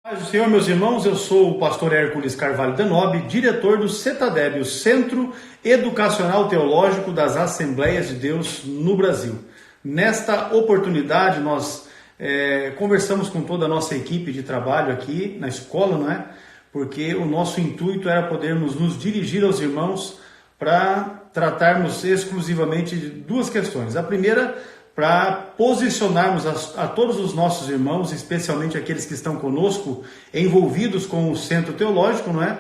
Paz do Senhor, meus irmãos, eu sou o pastor Hércules Carvalho Denobe, diretor do CETADEB, o Centro Educacional Teológico das Assembleias de Deus no Brasil. Nesta oportunidade, nós conversamos com toda a nossa equipe de trabalho aqui na escola, não é? Porque o nosso intuito era podermos nos dirigir aos irmãos para tratarmos exclusivamente de duas questões. A primeira, para posicionarmos a todos os nossos irmãos, especialmente aqueles que estão conosco, envolvidos com o Centro Teológico, não é?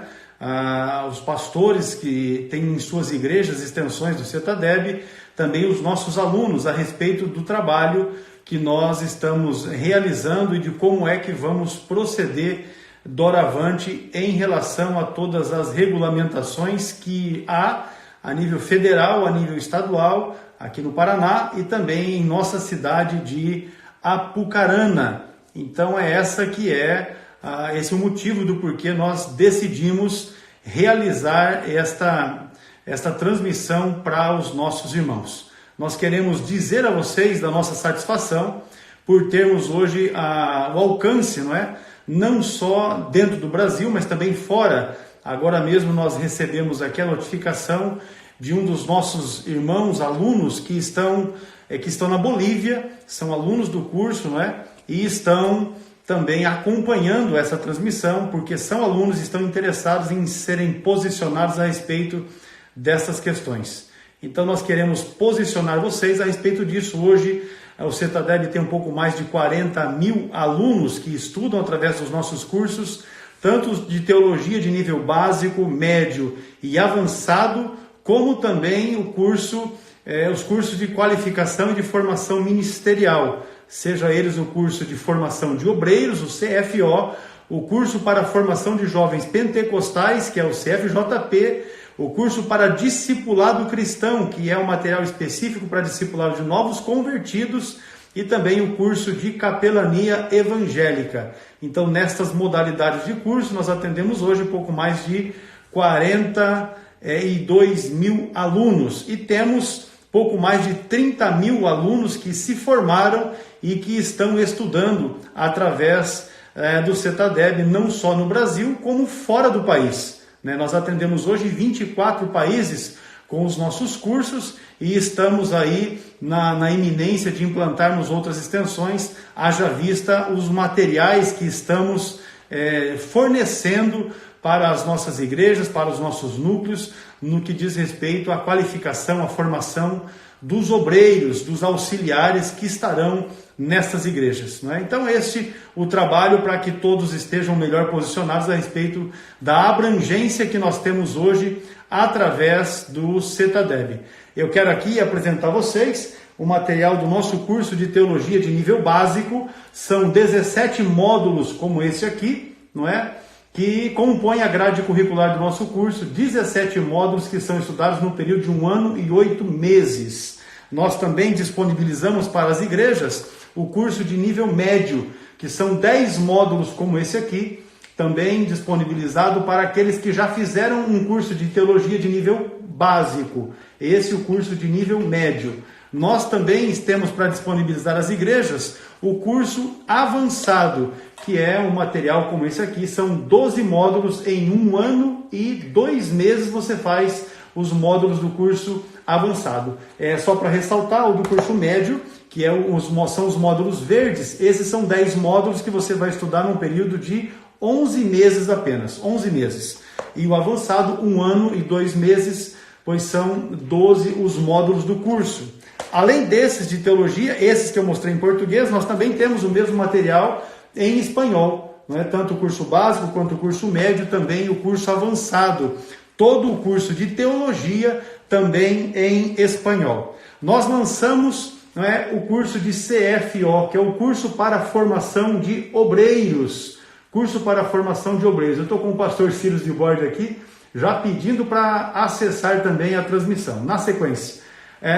Os pastores que têm em suas igrejas extensões do CETADEB, também os nossos alunos, a respeito do trabalho que nós estamos realizando e de como é que vamos proceder doravante em relação a todas as regulamentações que há a nível federal, a nível estadual, aqui no Paraná e também em nossa cidade de Apucarana. Então esse é o motivo do porquê nós decidimos realizar esta transmissão para os nossos irmãos. Nós queremos dizer a vocês da nossa satisfação por termos hoje o alcance, não é? Não só dentro do Brasil, mas também fora. Agora mesmo nós recebemos aqui a notificação de um dos nossos irmãos, alunos que estão na Bolívia, são alunos do curso, não é? E estão também acompanhando essa transmissão, porque são alunos e estão interessados em serem posicionados a respeito dessas questões. Então nós queremos posicionar vocês a respeito disso. Hoje o CETADEB tem um pouco mais de 40 mil alunos que estudam através dos nossos cursos, tanto de teologia de nível básico, médio e avançado, como também os cursos de qualificação e de formação ministerial, seja eles o curso de formação de obreiros, o CFO, o curso para a formação de jovens pentecostais, que é o CFJP, o curso para discipulado cristão, que é um material específico para discipulado de novos convertidos, e também o curso de capelania evangélica. Então, nestas modalidades de curso, nós atendemos hoje um pouco mais de 42 mil alunos e temos pouco mais de 30 mil alunos que se formaram e que estão estudando através do CETADEB, não só no Brasil, como fora do país. Nós atendemos hoje 24 países com os nossos cursos e estamos aí na iminência de implantarmos outras extensões, haja vista os materiais que estamos fornecendo para as nossas igrejas, para os nossos núcleos, no que diz respeito à qualificação, à formação dos obreiros, dos auxiliares que estarão nessas igrejas. Não é? Então o trabalho para que todos estejam melhor posicionados a respeito da abrangência que nós temos hoje através do CETADEB. Eu quero aqui apresentar a vocês o material do nosso curso de teologia de nível básico. São 17 módulos como esse aqui, não é? Que compõem a grade curricular do nosso curso, 17 módulos que são estudados no período de 1 ano e 8 meses. Nós também disponibilizamos para as igrejas o curso de nível médio, que são 10 módulos como esse aqui, também disponibilizado para aqueles que já fizeram um curso de teologia de nível básico. Esse é o curso de nível médio. Nós também temos para disponibilizar às igrejas o curso avançado, que é um material como esse aqui. São 12 módulos em 1 ano e 2 meses você faz os módulos do curso avançado. Só para ressaltar, o do curso médio, que são os módulos verdes, esses são 10 módulos que você vai estudar num período de 11 meses apenas, 11 meses. E o avançado, 1 ano e 2 meses, pois são 12 os módulos do curso. Além desses de teologia, esses que eu mostrei em português, nós também temos o mesmo material em espanhol, não é? Tanto o curso básico quanto o curso médio, também o curso avançado. Todo o curso de teologia também em espanhol. Nós lançamos, não é, o curso de CFO, que é o curso para a formação de obreiros. Curso para a formação de obreiros. Eu estou com o pastor Ciro de Borda aqui, já pedindo para acessar também a transmissão. Na sequência,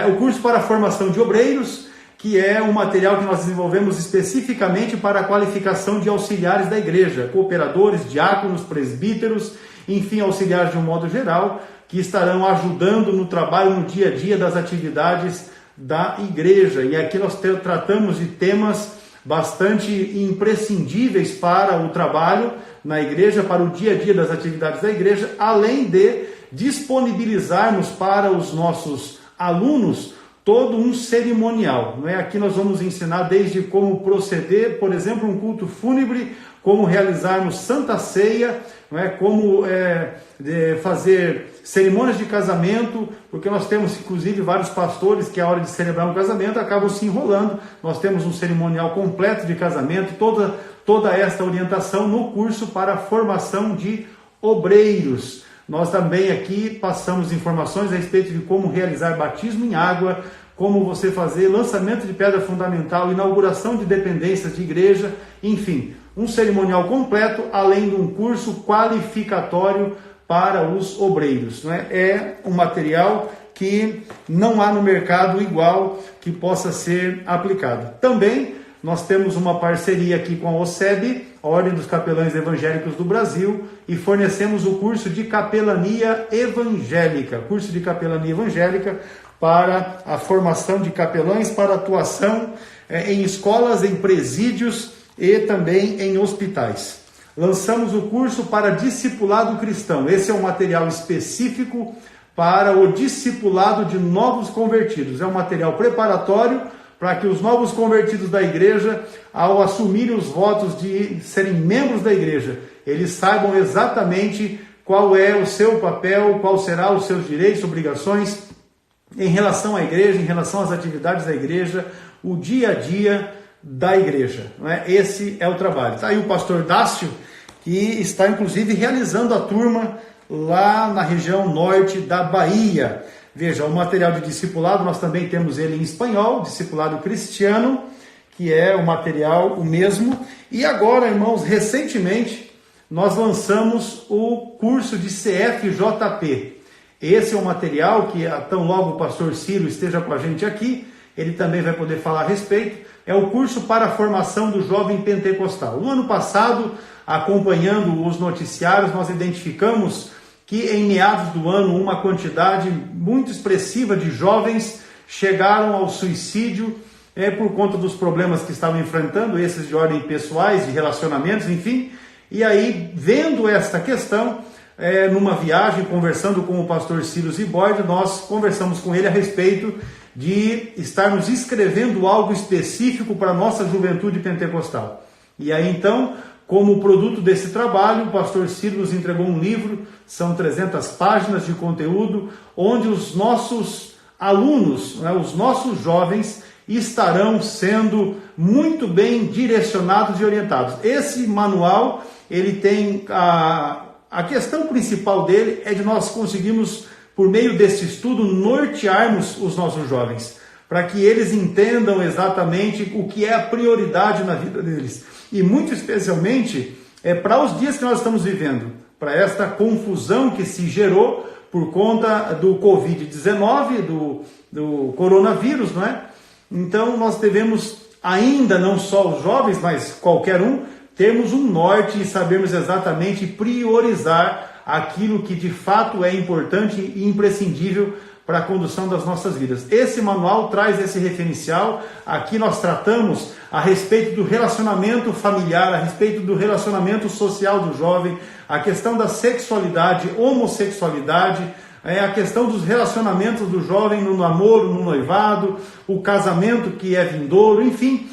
o curso para a formação de obreiros, que é um material que nós desenvolvemos especificamente para a qualificação de auxiliares da igreja, cooperadores, diáconos, presbíteros, enfim, auxiliares de um modo geral, que estarão ajudando no trabalho, no dia a dia das atividades da igreja. E aqui nós tratamos de temas bastante imprescindíveis para o trabalho na igreja, para o dia a dia das atividades da igreja, além de disponibilizarmos para os nossos alunos todo um cerimonial. Não é? Aqui nós vamos ensinar desde como proceder, por exemplo, um culto fúnebre, como realizarmos Santa Ceia, não é? Como fazer cerimônias de casamento, porque nós temos inclusive vários pastores que a hora de celebrar um casamento acabam se enrolando. Nós temos um cerimonial completo de casamento, toda esta orientação no curso para a formação de obreiros. Nós também aqui passamos informações a respeito de como realizar batismo em água, como você fazer lançamento de pedra fundamental, inauguração de dependências de igreja, enfim, um cerimonial completo, além de um curso qualificatório para os obreiros. Não é? É um material que não há no mercado igual que possa ser aplicado. Também nós temos uma parceria aqui com a OSEB, a Ordem dos Capelães Evangélicos do Brasil, e fornecemos o curso de capelania evangélica, para a formação de capelães para atuação em escolas, em presídios e também em hospitais. Lançamos o curso para discipulado cristão. Esse é um material específico para o discipulado de novos convertidos. É um material preparatório para que os novos convertidos da igreja, ao assumirem os votos de serem membros da igreja, eles saibam exatamente qual é o seu papel, qual será os seus direitos, obrigações em relação à igreja, em relação às atividades da igreja, o dia a dia da igreja. Não é? Esse é o trabalho. Está aí o pastor Dácio, que está inclusive realizando a turma lá na região norte da Bahia. Veja, o material de discipulado, nós também temos ele em espanhol, discipulado cristiano, que é o material o mesmo. E agora, irmãos, recentemente, nós lançamos o curso de CFJP. Esse é um material que, tão logo o pastor Ciro esteja com a gente aqui, ele também vai poder falar a respeito. É o curso para a formação do jovem pentecostal. No ano passado, acompanhando os noticiários, nós identificamos que em meados do ano uma quantidade muito expressiva de jovens chegaram ao suicídio por conta dos problemas que estavam enfrentando, esses de ordem pessoais, de relacionamentos, enfim. E aí, vendo esta questão, numa viagem, conversando com o pastor Ciro Ziboide, nós conversamos com ele a respeito de estarmos escrevendo algo específico para a nossa juventude pentecostal. E aí então, como produto desse trabalho, o pastor Ciro nos entregou um livro, são 300 páginas de conteúdo, onde os nossos alunos, os nossos jovens, estarão sendo muito bem direcionados e orientados. Esse manual, ele tem a questão principal dele é de nós conseguirmos, por meio desse estudo, nortearmos os nossos jovens, para que eles entendam exatamente o que é a prioridade na vida deles. E muito especialmente para os dias que nós estamos vivendo, para esta confusão que se gerou por conta do Covid-19, do coronavírus, não é? Então nós devemos, ainda não só os jovens, mas qualquer um, termos um norte e sabermos exatamente priorizar aquilo que de fato é importante e imprescindível para a condução das nossas vidas. Esse manual traz esse referencial. Aqui nós tratamos a respeito do relacionamento familiar, a respeito do relacionamento social do jovem, a questão da sexualidade, homossexualidade, a questão dos relacionamentos do jovem no namoro, no noivado, o casamento que é vindouro, enfim,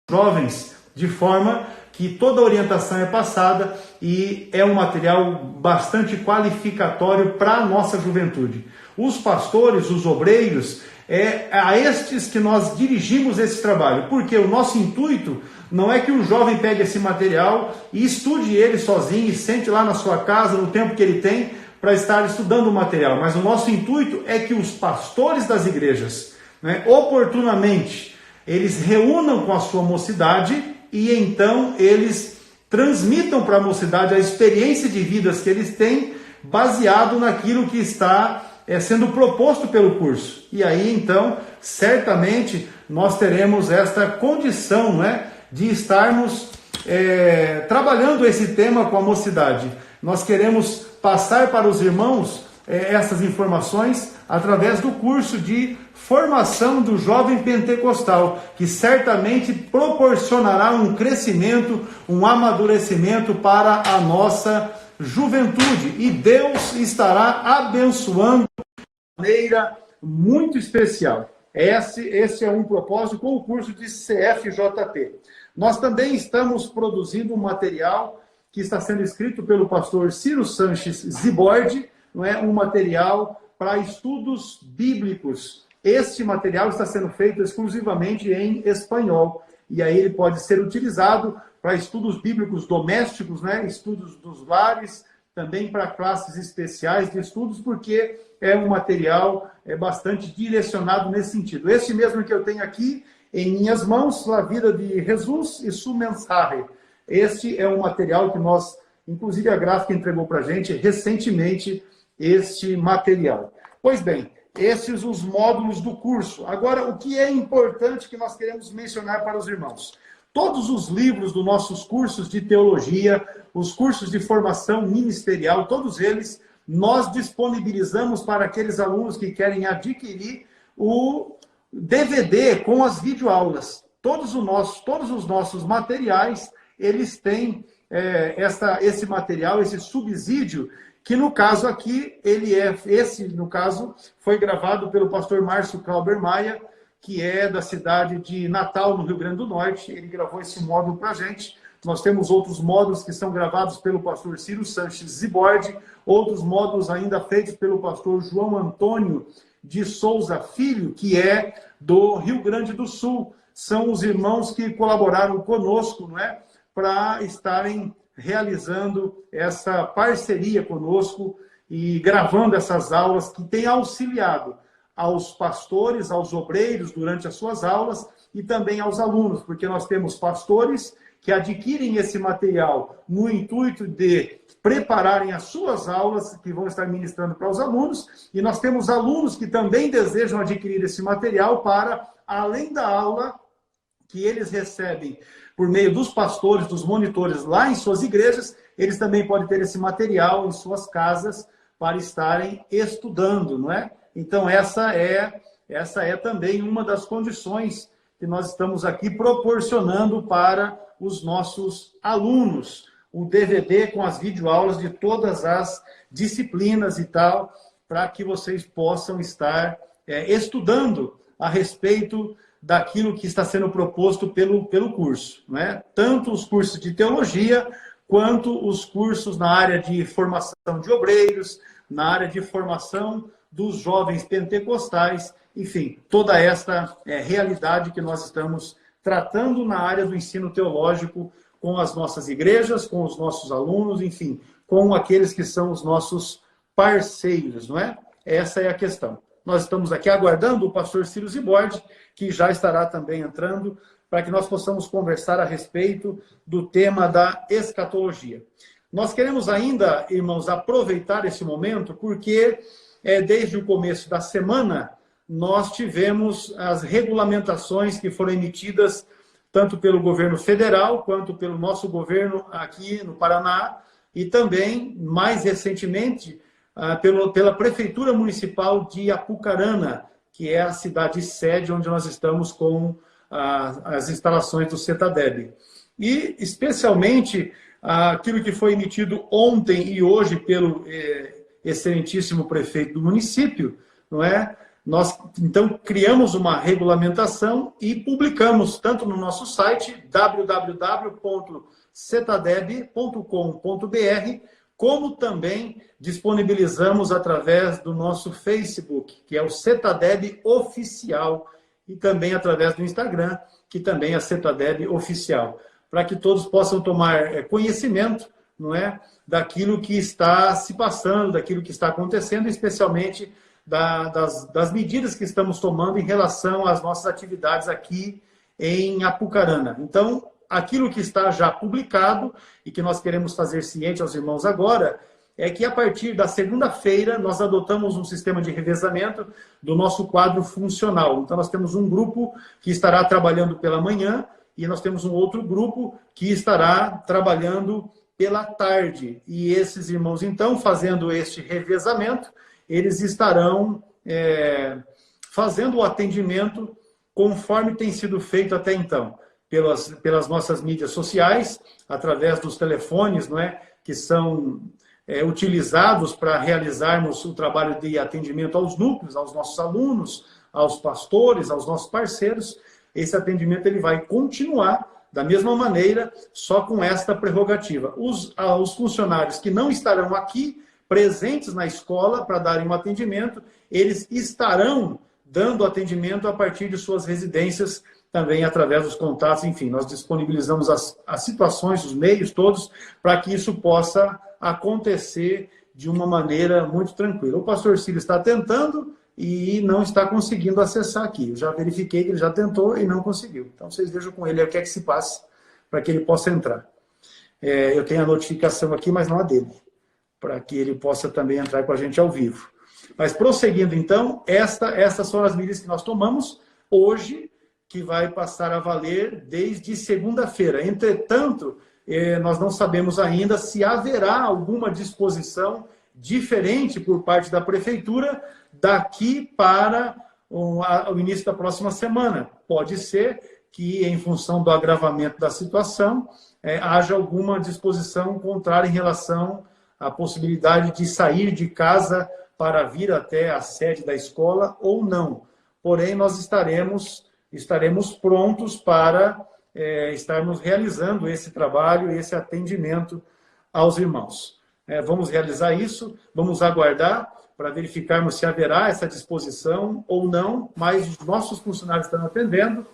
jovens, de forma que toda a orientação é passada e é um material bastante qualificatório para a nossa juventude. Os pastores, os obreiros, é a estes que nós dirigimos esse trabalho, porque o nosso intuito não é que o jovem pegue esse material e estude ele sozinho e sente lá na sua casa no tempo que ele tem para estar estudando o material, mas o nosso intuito é que os pastores das igrejas, oportunamente, eles reúnam com a sua mocidade e então eles transmitam para a mocidade a experiência de vidas que eles têm, baseado naquilo que está sendo proposto pelo curso. E aí então, certamente, nós teremos esta condição, de estarmos trabalhando esse tema com a mocidade. Nós queremos passar para os irmãos essas informações através do curso de formação do jovem pentecostal, que certamente proporcionará um crescimento, um amadurecimento para a nossa juventude. E Deus estará abençoando de maneira muito especial. Esse é um propósito com o curso de CFJP. Nós também estamos produzindo um material que está sendo escrito pelo pastor Ciro Sanches Zibordi, não é? Um material para estudos bíblicos. Este material está sendo feito exclusivamente em espanhol. E aí ele pode ser utilizado para estudos bíblicos domésticos, né? Estudos dos lares, também para classes especiais de estudos, porque é um material bastante direcionado nesse sentido. Este mesmo que eu tenho aqui em minhas mãos, La Vida de Jesus e Su Mensaje. Este é um material que nós, inclusive a gráfica entregou para a gente recentemente, este material. Pois bem, esses os módulos do curso. Agora, o que é importante que nós queremos mencionar para os irmãos? Todos os livros dos nossos cursos de teologia, os cursos de formação ministerial, todos eles, nós disponibilizamos para aqueles alunos que querem adquirir o DVD com as videoaulas. Todos os nossos materiais, eles têm esse material, esse subsídio, que no caso aqui, no caso, foi gravado pelo pastor Márcio Clauber Maia, que é da cidade de Natal, no Rio Grande do Norte. Ele gravou esse módulo para a gente. Nós temos outros módulos que são gravados pelo pastor Ciro Sanches Zibordi, outros módulos ainda feitos pelo pastor João Antônio de Souza Filho, que é do Rio Grande do Sul. São os irmãos que colaboraram conosco, não é? Para estarem realizando essa parceria conosco e gravando essas aulas que têm auxiliado aos pastores, aos obreiros durante as suas aulas e também aos alunos, porque nós temos pastores que adquirem esse material no intuito de prepararem as suas aulas que vão estar ministrando para os alunos, e nós temos alunos que também desejam adquirir esse material para, além da aula que eles recebem por meio dos pastores, dos monitores lá em suas igrejas, eles também podem ter esse material em suas casas para estarem estudando, não é? Então, essa é também uma das condições que nós estamos aqui proporcionando para os nossos alunos. O DVD com as videoaulas de todas as disciplinas e tal, para que vocês possam estar estudando a respeito daquilo que está sendo proposto pelo curso, não é? Tanto os cursos de teologia, quanto os cursos na área de formação de obreiros, na área de formação dos jovens pentecostais, enfim, toda esta realidade que nós estamos tratando na área do ensino teológico com as nossas igrejas, com os nossos alunos, enfim, com aqueles que são os nossos parceiros, não é? Essa é a questão. Nós estamos aqui aguardando o pastor Ciro Zibordi, que já estará também entrando, para que nós possamos conversar a respeito do tema da escatologia. Nós queremos ainda, irmãos, aproveitar esse momento, porque desde o começo da semana, nós tivemos as regulamentações que foram emitidas tanto pelo governo federal, quanto pelo nosso governo aqui no Paraná, e também, mais recentemente, pela Prefeitura Municipal de Apucarana, que é a cidade sede onde nós estamos com as instalações do CETADEB. E, especialmente, aquilo que foi emitido ontem e hoje pelo excelentíssimo prefeito do município, não é? Nós, então, criamos uma regulamentação e publicamos tanto no nosso site, www.cetadeb.com.br, como também disponibilizamos através do nosso Facebook, que é o CETADEB Oficial, e também através do Instagram, que também é CETADEB Oficial, para que todos possam tomar conhecimento, não é, daquilo que está se passando, daquilo que está acontecendo, especialmente das medidas que estamos tomando em relação às nossas atividades aqui em Apucarana. Então, aquilo que está já publicado e que nós queremos fazer ciente aos irmãos agora é que a partir da segunda-feira nós adotamos um sistema de revezamento do nosso quadro funcional. Então, nós temos um grupo que estará trabalhando pela manhã e nós temos um outro grupo que estará trabalhando pela tarde. E esses irmãos, então, fazendo este revezamento, eles estarão fazendo o atendimento conforme tem sido feito até então, pelas nossas mídias sociais, através dos telefones, não é, que são utilizados para realizarmos o trabalho de atendimento aos núcleos, aos nossos alunos, aos pastores, aos nossos parceiros. Esse atendimento ele vai continuar da mesma maneira, só com esta prerrogativa. Os funcionários que não estarão aqui, presentes na escola para darem um atendimento, eles estarão dando atendimento a partir de suas residências, também através dos contatos, enfim, nós disponibilizamos as situações, os meios todos, para que isso possa acontecer de uma maneira muito tranquila. O pastor Círio está tentando e não está conseguindo acessar aqui. Eu já verifiquei que ele já tentou e não conseguiu. Então, vocês vejam com ele o que é que se passa para que ele possa entrar. Eu tenho a notificação aqui, mas não a dele, para que ele possa também entrar com a gente ao vivo. Mas prosseguindo, então, estas são as medidas que nós tomamos hoje, que vai passar a valer desde segunda-feira. Entretanto, nós não sabemos ainda se haverá alguma disposição diferente por parte da Prefeitura daqui para o início da próxima semana. Pode ser que, em função do agravamento da situação, haja alguma disposição contrária em relação à possibilidade de sair de casa para vir até a sede da escola ou não. Porém, nós estaremos prontos para estarmos realizando esse trabalho, esse atendimento aos irmãos. Vamos realizar isso, vamos aguardar para verificarmos se haverá essa disposição ou não, mas os nossos funcionários estão atendendo.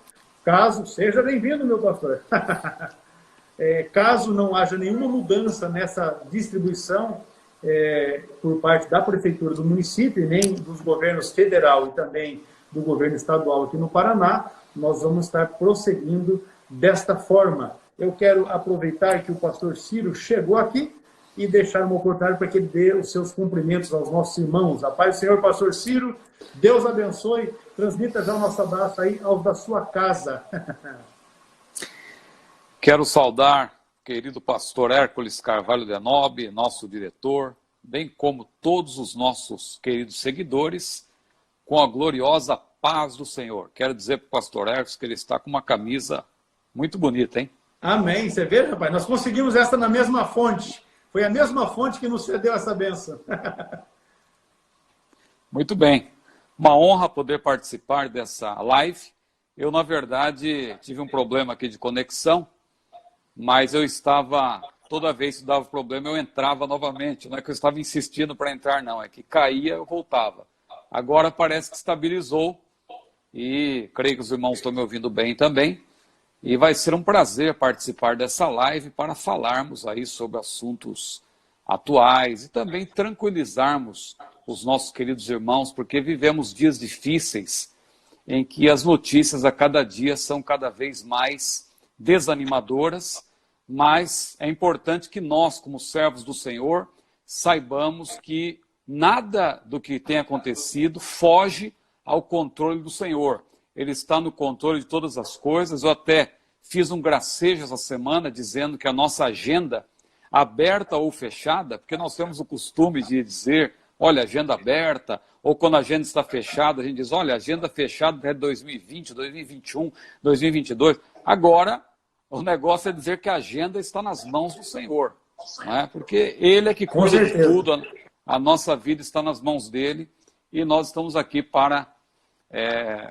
Caso, seja bem-vindo, meu pastor. Caso não haja nenhuma mudança nessa distribuição por parte da Prefeitura do município, e nem dos governos federal e também do governo estadual aqui no Paraná, nós vamos estar prosseguindo desta forma. Eu quero aproveitar que o pastor Ciro chegou aqui e deixar uma oportunidade para que ele dê os seus cumprimentos aos nossos irmãos. A paz do Senhor, pastor Ciro, Deus abençoe, transmita já o nosso abraço aí aos da sua casa. Quero saudar o querido pastor Hércules Carvalho de Nobre, nosso diretor, bem como todos os nossos queridos seguidores, com a gloriosa paz do Senhor. Quero dizer para o pastor Hércules que ele está com uma camisa muito bonita, hein? Amém. Você vê, rapaz? Nós conseguimos essa na mesma fonte. Foi a mesma fonte que nos cedeu essa bênção. Muito bem. Uma honra poder participar dessa live. Eu, na verdade, tive um problema aqui de conexão, mas eu estava, toda vez que dava problema, eu entrava novamente. Não é que eu estava insistindo para entrar, não. É que caía, eu voltava. Agora parece que estabilizou e creio que os irmãos estão me ouvindo bem também. E vai ser um prazer participar dessa live para falarmos aí sobre assuntos atuais e também tranquilizarmos os nossos queridos irmãos, porque vivemos dias difíceis em que as notícias a cada dia são cada vez mais desanimadoras, mas é importante que nós, como servos do Senhor, saibamos que nada do que tem acontecido foge ao controle do Senhor. Ele está no controle de todas as coisas. Eu até fiz um gracejo essa semana dizendo que a nossa agenda, aberta ou fechada, porque nós temos o costume de dizer, olha, agenda aberta, ou quando a agenda está fechada, a gente diz, olha, agenda fechada até 2020, 2021, 2022. Agora, o negócio é dizer que a agenda está nas mãos do Senhor, não é? Porque Ele é que cuida de tudo, a nossa vida está nas mãos dEle, e nós estamos aqui para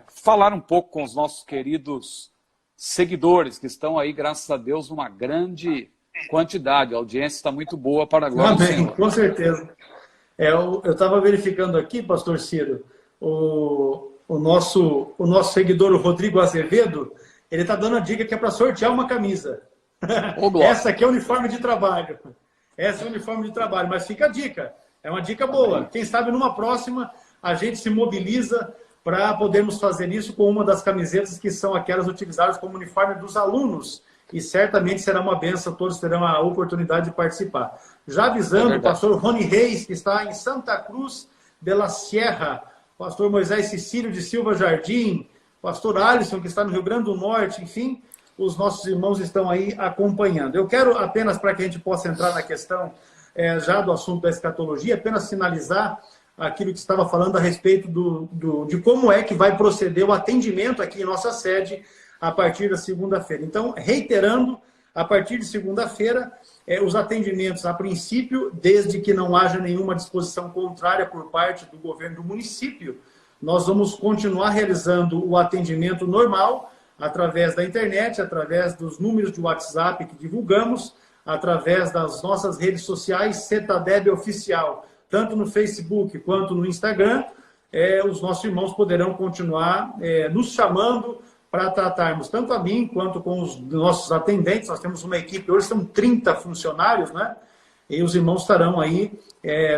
falar um pouco com os nossos queridos seguidores, que estão aí, graças a Deus, numa grande quantidade. A audiência está muito boa para a glória do Senhor. Com certeza. Eu estava verificando aqui, pastor Ciro, o nosso seguidor, o Rodrigo Azevedo, ele está dando a dica que é para sortear uma camisa. Essa aqui é o uniforme de trabalho. Essa é o uniforme de trabalho, mas fica a dica. É uma dica boa. Quem sabe numa próxima a gente se mobiliza para podermos fazer isso com uma das camisetas que são aquelas utilizadas como uniforme dos alunos. E certamente será uma benção, todos terão a oportunidade de participar. Já avisando o pastor Rony Reis, que está em Santa Cruz de la Sierra, pastor Moisés Cecílio de Silva Jardim, pastor Alisson, que está no Rio Grande do Norte, enfim, os nossos irmãos estão aí acompanhando. Eu quero apenas, para que a gente possa entrar na questão já do assunto da escatologia, apenas sinalizar aquilo que estava falando a respeito de como é que vai proceder o atendimento aqui em nossa sede a partir da segunda-feira. Então, reiterando, a partir de segunda-feira, os atendimentos, a princípio, desde que não haja nenhuma disposição contrária por parte do governo do município, nós vamos continuar realizando o atendimento normal, através da internet, através dos números de WhatsApp que divulgamos, através das nossas redes sociais, CETADEB Oficial, tanto no Facebook quanto no Instagram. Os nossos irmãos poderão continuar nos chamando para tratarmos tanto a mim quanto com os nossos atendentes. Nós temos uma equipe, hoje são 30 funcionários, né? E os irmãos estarão aí,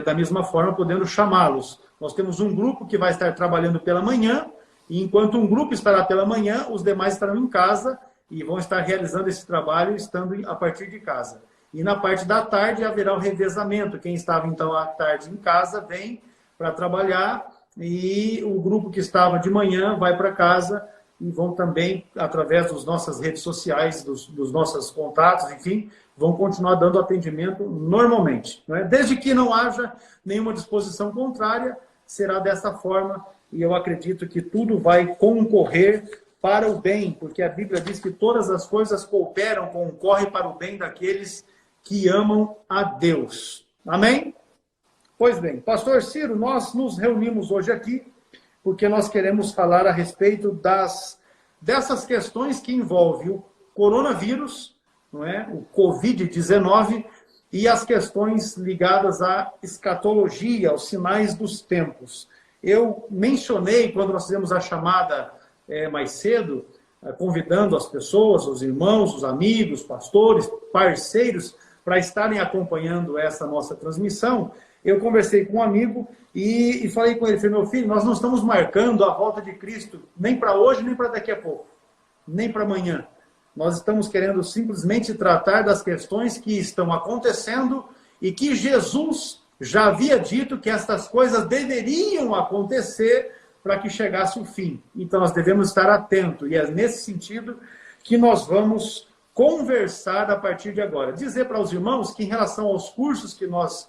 da mesma forma, podendo chamá-los. Nós temos um grupo que vai estar trabalhando pela manhã, e enquanto um grupo estará pela manhã, os demais estarão em casa e vão estar realizando esse trabalho estando a partir de casa. E na parte da tarde haverá o revezamento. Quem estava, então, à tarde em casa vem para trabalhar, e o grupo que estava de manhã vai para casa, e vão também, através das nossas redes sociais, dos nossos contatos, enfim, vão continuar dando atendimento normalmente, né? Desde que não haja nenhuma disposição contrária, será dessa forma, e eu acredito que tudo vai concorrer para o bem, porque a Bíblia diz que todas as coisas cooperam, concorrem para o bem daqueles que amam a Deus. Amém? Pois bem, Pastor Ciro, nós nos reunimos hoje aqui porque nós queremos falar a respeito dessas questões que envolvem o coronavírus, não é? O Covid-19, e as questões ligadas à escatologia, aos sinais dos tempos. Eu mencionei, quando nós fizemos a chamada mais cedo, convidando as pessoas, os irmãos, os amigos, pastores, parceiros, para estarem acompanhando essa nossa transmissão. Eu conversei com um amigo e falei com ele, falei, meu filho, nós não estamos marcando a volta de Cristo nem para hoje, nem para daqui a pouco, nem para amanhã. Nós estamos querendo simplesmente tratar das questões que estão acontecendo e que Jesus já havia dito que estas coisas deveriam acontecer para que chegasse o fim. Então nós devemos estar atentos, e é nesse sentido que nós vamos conversar a partir de agora. Dizer para os irmãos que, em relação aos cursos que nós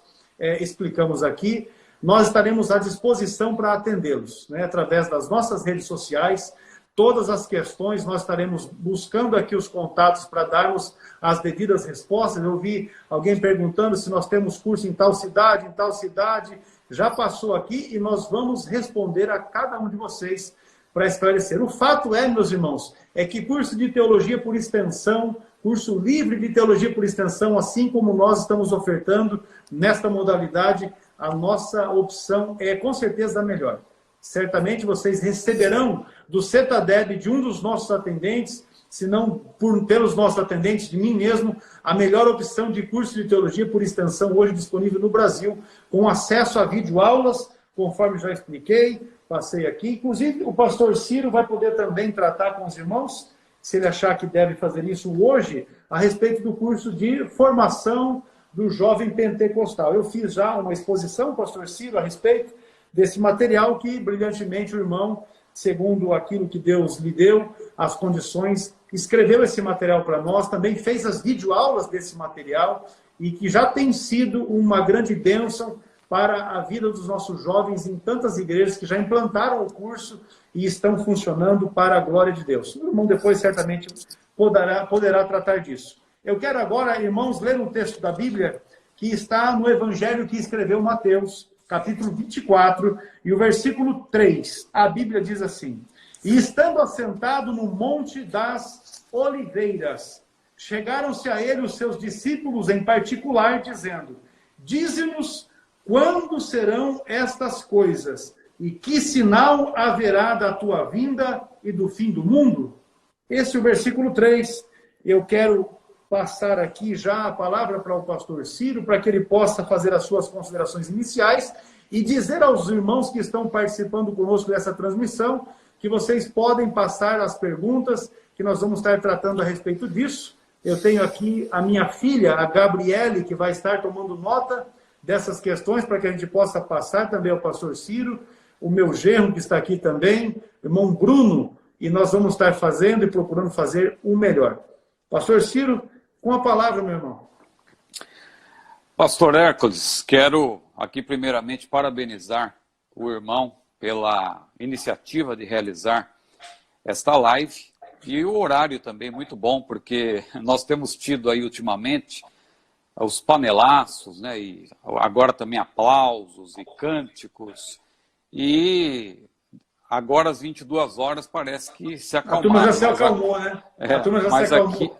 explicamos aqui, nós estaremos à disposição para atendê-los, né? Através das nossas redes sociais, todas as questões, nós estaremos buscando aqui os contatos para darmos as devidas respostas. Eu vi alguém perguntando se nós temos curso em tal cidade, já passou aqui, e nós vamos responder a cada um de vocês para esclarecer. O fato é, meus irmãos, é que curso de teologia por extensão, curso livre de teologia por extensão, assim como nós estamos ofertando nesta modalidade, a nossa opção é com certeza a melhor. Certamente vocês receberão do CETADEB, de um dos nossos atendentes, se não pelos nossos atendentes, de mim mesmo, a melhor opção de curso de teologia por extensão hoje disponível no Brasil, com acesso a videoaulas, conforme já expliquei, passei aqui. Inclusive, o pastor Ciro vai poder também tratar com os irmãos, se ele achar que deve fazer isso hoje, a respeito do curso de formação do jovem pentecostal. Eu fiz já uma exposição, pastor Ciro, a respeito desse material que, brilhantemente, o irmão, segundo aquilo que Deus lhe deu, as condições, escreveu esse material para nós, também fez as videoaulas desse material, e que já tem sido uma grande bênção para a vida dos nossos jovens em tantas igrejas que já implantaram o curso e estão funcionando para a glória de Deus. O irmão depois certamente poderá tratar disso. Eu quero agora, irmãos, ler um texto da Bíblia que está no Evangelho que escreveu Mateus, capítulo 24, e o versículo 3. A Bíblia diz assim: E estando assentado no Monte das Oliveiras, chegaram-se a ele os seus discípulos em particular, dizendo: Dize-nos quando serão estas coisas, e que sinal haverá da tua vinda e do fim do mundo? Esse é o versículo 3. Eu quero passar aqui já a palavra para o pastor Ciro, para que ele possa fazer as suas considerações iniciais e dizer aos irmãos que estão participando conosco dessa transmissão que vocês podem passar as perguntas, que nós vamos estar tratando a respeito disso. Eu tenho aqui a minha filha, a Gabriele, que vai estar tomando nota dessas questões para que a gente possa passar também ao pastor Ciro, o meu genro que está aqui também, o irmão Bruno, e nós vamos estar fazendo e procurando fazer o melhor. Pastor Ciro, com a palavra, meu irmão. Pastor Hércules, quero aqui primeiramente parabenizar o irmão pela iniciativa de realizar esta live. E o horário também muito bom, porque nós temos tido aí ultimamente os panelaços, né? E agora também aplausos e cânticos. E agora às 22 horas parece que se acalmaram. A turma já se acalmou, né? A turma já se acalmou.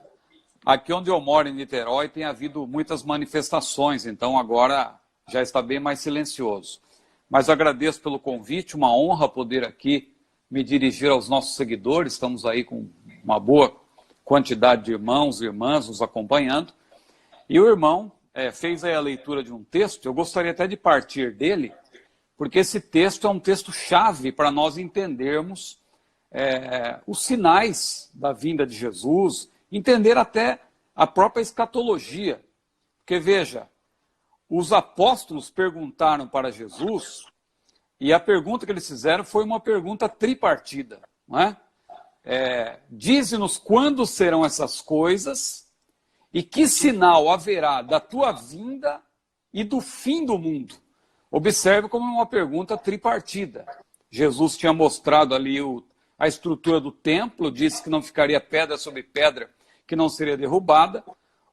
Aqui onde eu moro, em Niterói, tem havido muitas manifestações, então agora já está bem mais silencioso. Mas eu agradeço pelo convite, uma honra poder aqui me dirigir aos nossos seguidores. Estamos aí com uma boa quantidade de irmãos e irmãs nos acompanhando. E o irmão fez aí a leitura de um texto, eu gostaria até de partir dele, porque esse texto é um texto-chave para nós entendermos os sinais da vinda de Jesus, entender até a própria escatologia. Porque, veja, os apóstolos perguntaram para Jesus, e a pergunta que eles fizeram foi uma pergunta tripartida, não é? Dize-nos quando serão essas coisas e que sinal haverá da tua vinda e do fim do mundo. Observe como é uma pergunta tripartida. Jesus tinha mostrado ali a estrutura do templo, disse que não ficaria pedra sobre pedra, que não seria derrubada.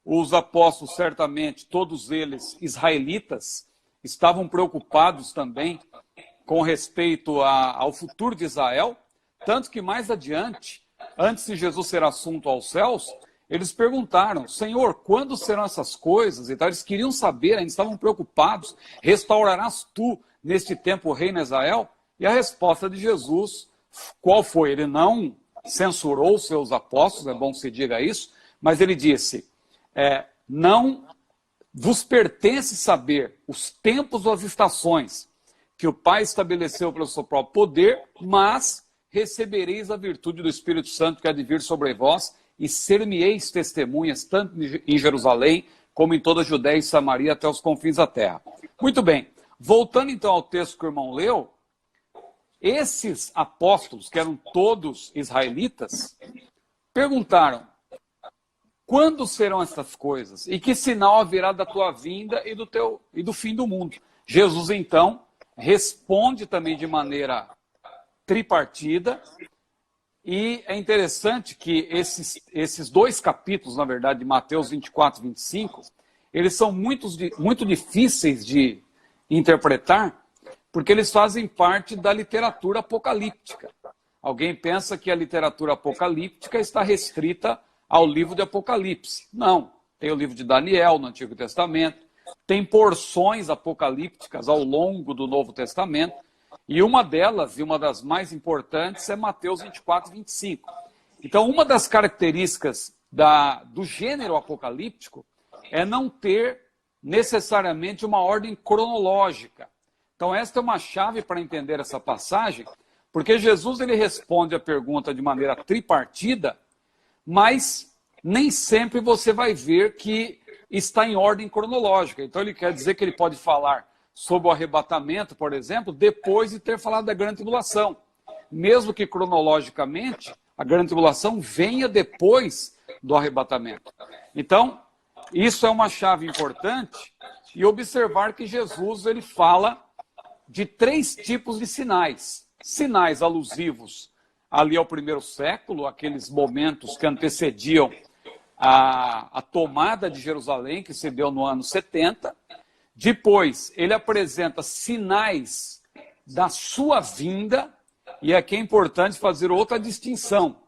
Os apóstolos, certamente, todos eles israelitas, estavam preocupados também com respeito ao futuro de Israel, tanto que mais adiante, antes de Jesus ser assunto aos céus, eles perguntaram: Senhor, quando serão essas coisas? E tal. Eles queriam saber, ainda estavam preocupados: restaurarás tu neste tempo o reino de Israel? E a resposta de Jesus, qual foi? Ele não censurou os seus apóstolos, é bom que se diga isso, mas ele disse: não vos pertence saber os tempos ou as estações que o Pai estabeleceu pelo seu próprio poder, mas recebereis a virtude do Espírito Santo que há de vir sobre vós, e ser-me-eis testemunhas, tanto em Jerusalém, como em toda a Judéia e Samaria, até os confins da terra. Muito bem, voltando então ao texto que o irmão leu, esses apóstolos, que eram todos israelitas, perguntaram: quando serão essas coisas? E que sinal haverá da tua vinda e do fim do mundo? Jesus, então, responde também de maneira tripartida. E é interessante que esses dois capítulos, na verdade, de Mateus 24 e 25, eles são muito difíceis de interpretar, porque eles fazem parte da literatura apocalíptica. Alguém pensa que a literatura apocalíptica está restrita ao livro de Apocalipse. Não. Tem o livro de Daniel no Antigo Testamento, tem porções apocalípticas ao longo do Novo Testamento, e uma delas, e uma das mais importantes, é Mateus 24 e 25. Então, uma das características do gênero apocalíptico é não ter necessariamente uma ordem cronológica. Então, esta é uma chave para entender essa passagem, porque Jesus ele responde a pergunta de maneira tripartida, mas nem sempre você vai ver que está em ordem cronológica. Então, ele quer dizer que ele pode falar sobre o arrebatamento, por exemplo, depois de ter falado da grande tribulação. Mesmo que cronologicamente, a grande tribulação venha depois do arrebatamento. Então, isso é uma chave importante, e observar que Jesus ele fala de 3 tipos de sinais. Sinais alusivos ali ao primeiro século, aqueles momentos que antecediam a tomada de Jerusalém, que se deu no ano 70. Depois, ele apresenta sinais da sua vinda, e aqui é importante fazer outra distinção.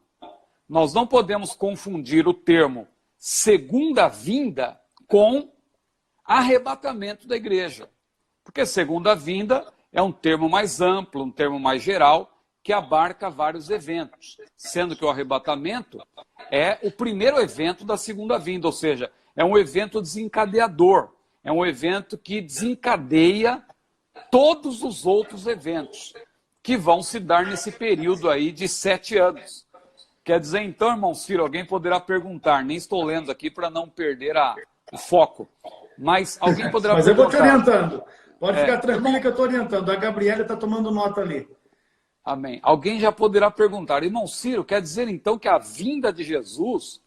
Nós não podemos confundir o termo segunda vinda com arrebatamento da igreja. Porque segunda vinda é um termo mais amplo, um termo mais geral, que abarca vários eventos, sendo que o arrebatamento é o primeiro evento da segunda vinda, ou seja, é um evento desencadeador, é um evento que desencadeia todos os outros eventos que vão se dar nesse período aí de 7 anos. Quer dizer, então, irmão Ciro, alguém poderá perguntar, nem estou lendo aqui para não perder o foco, mas alguém poderá mas perguntar... Mas eu vou te orientando, pode ficar tranquilo que eu estou orientando, a Gabriela está tomando nota ali. Amém. Alguém já poderá perguntar: irmão Ciro, quer dizer então que a vinda de Jesus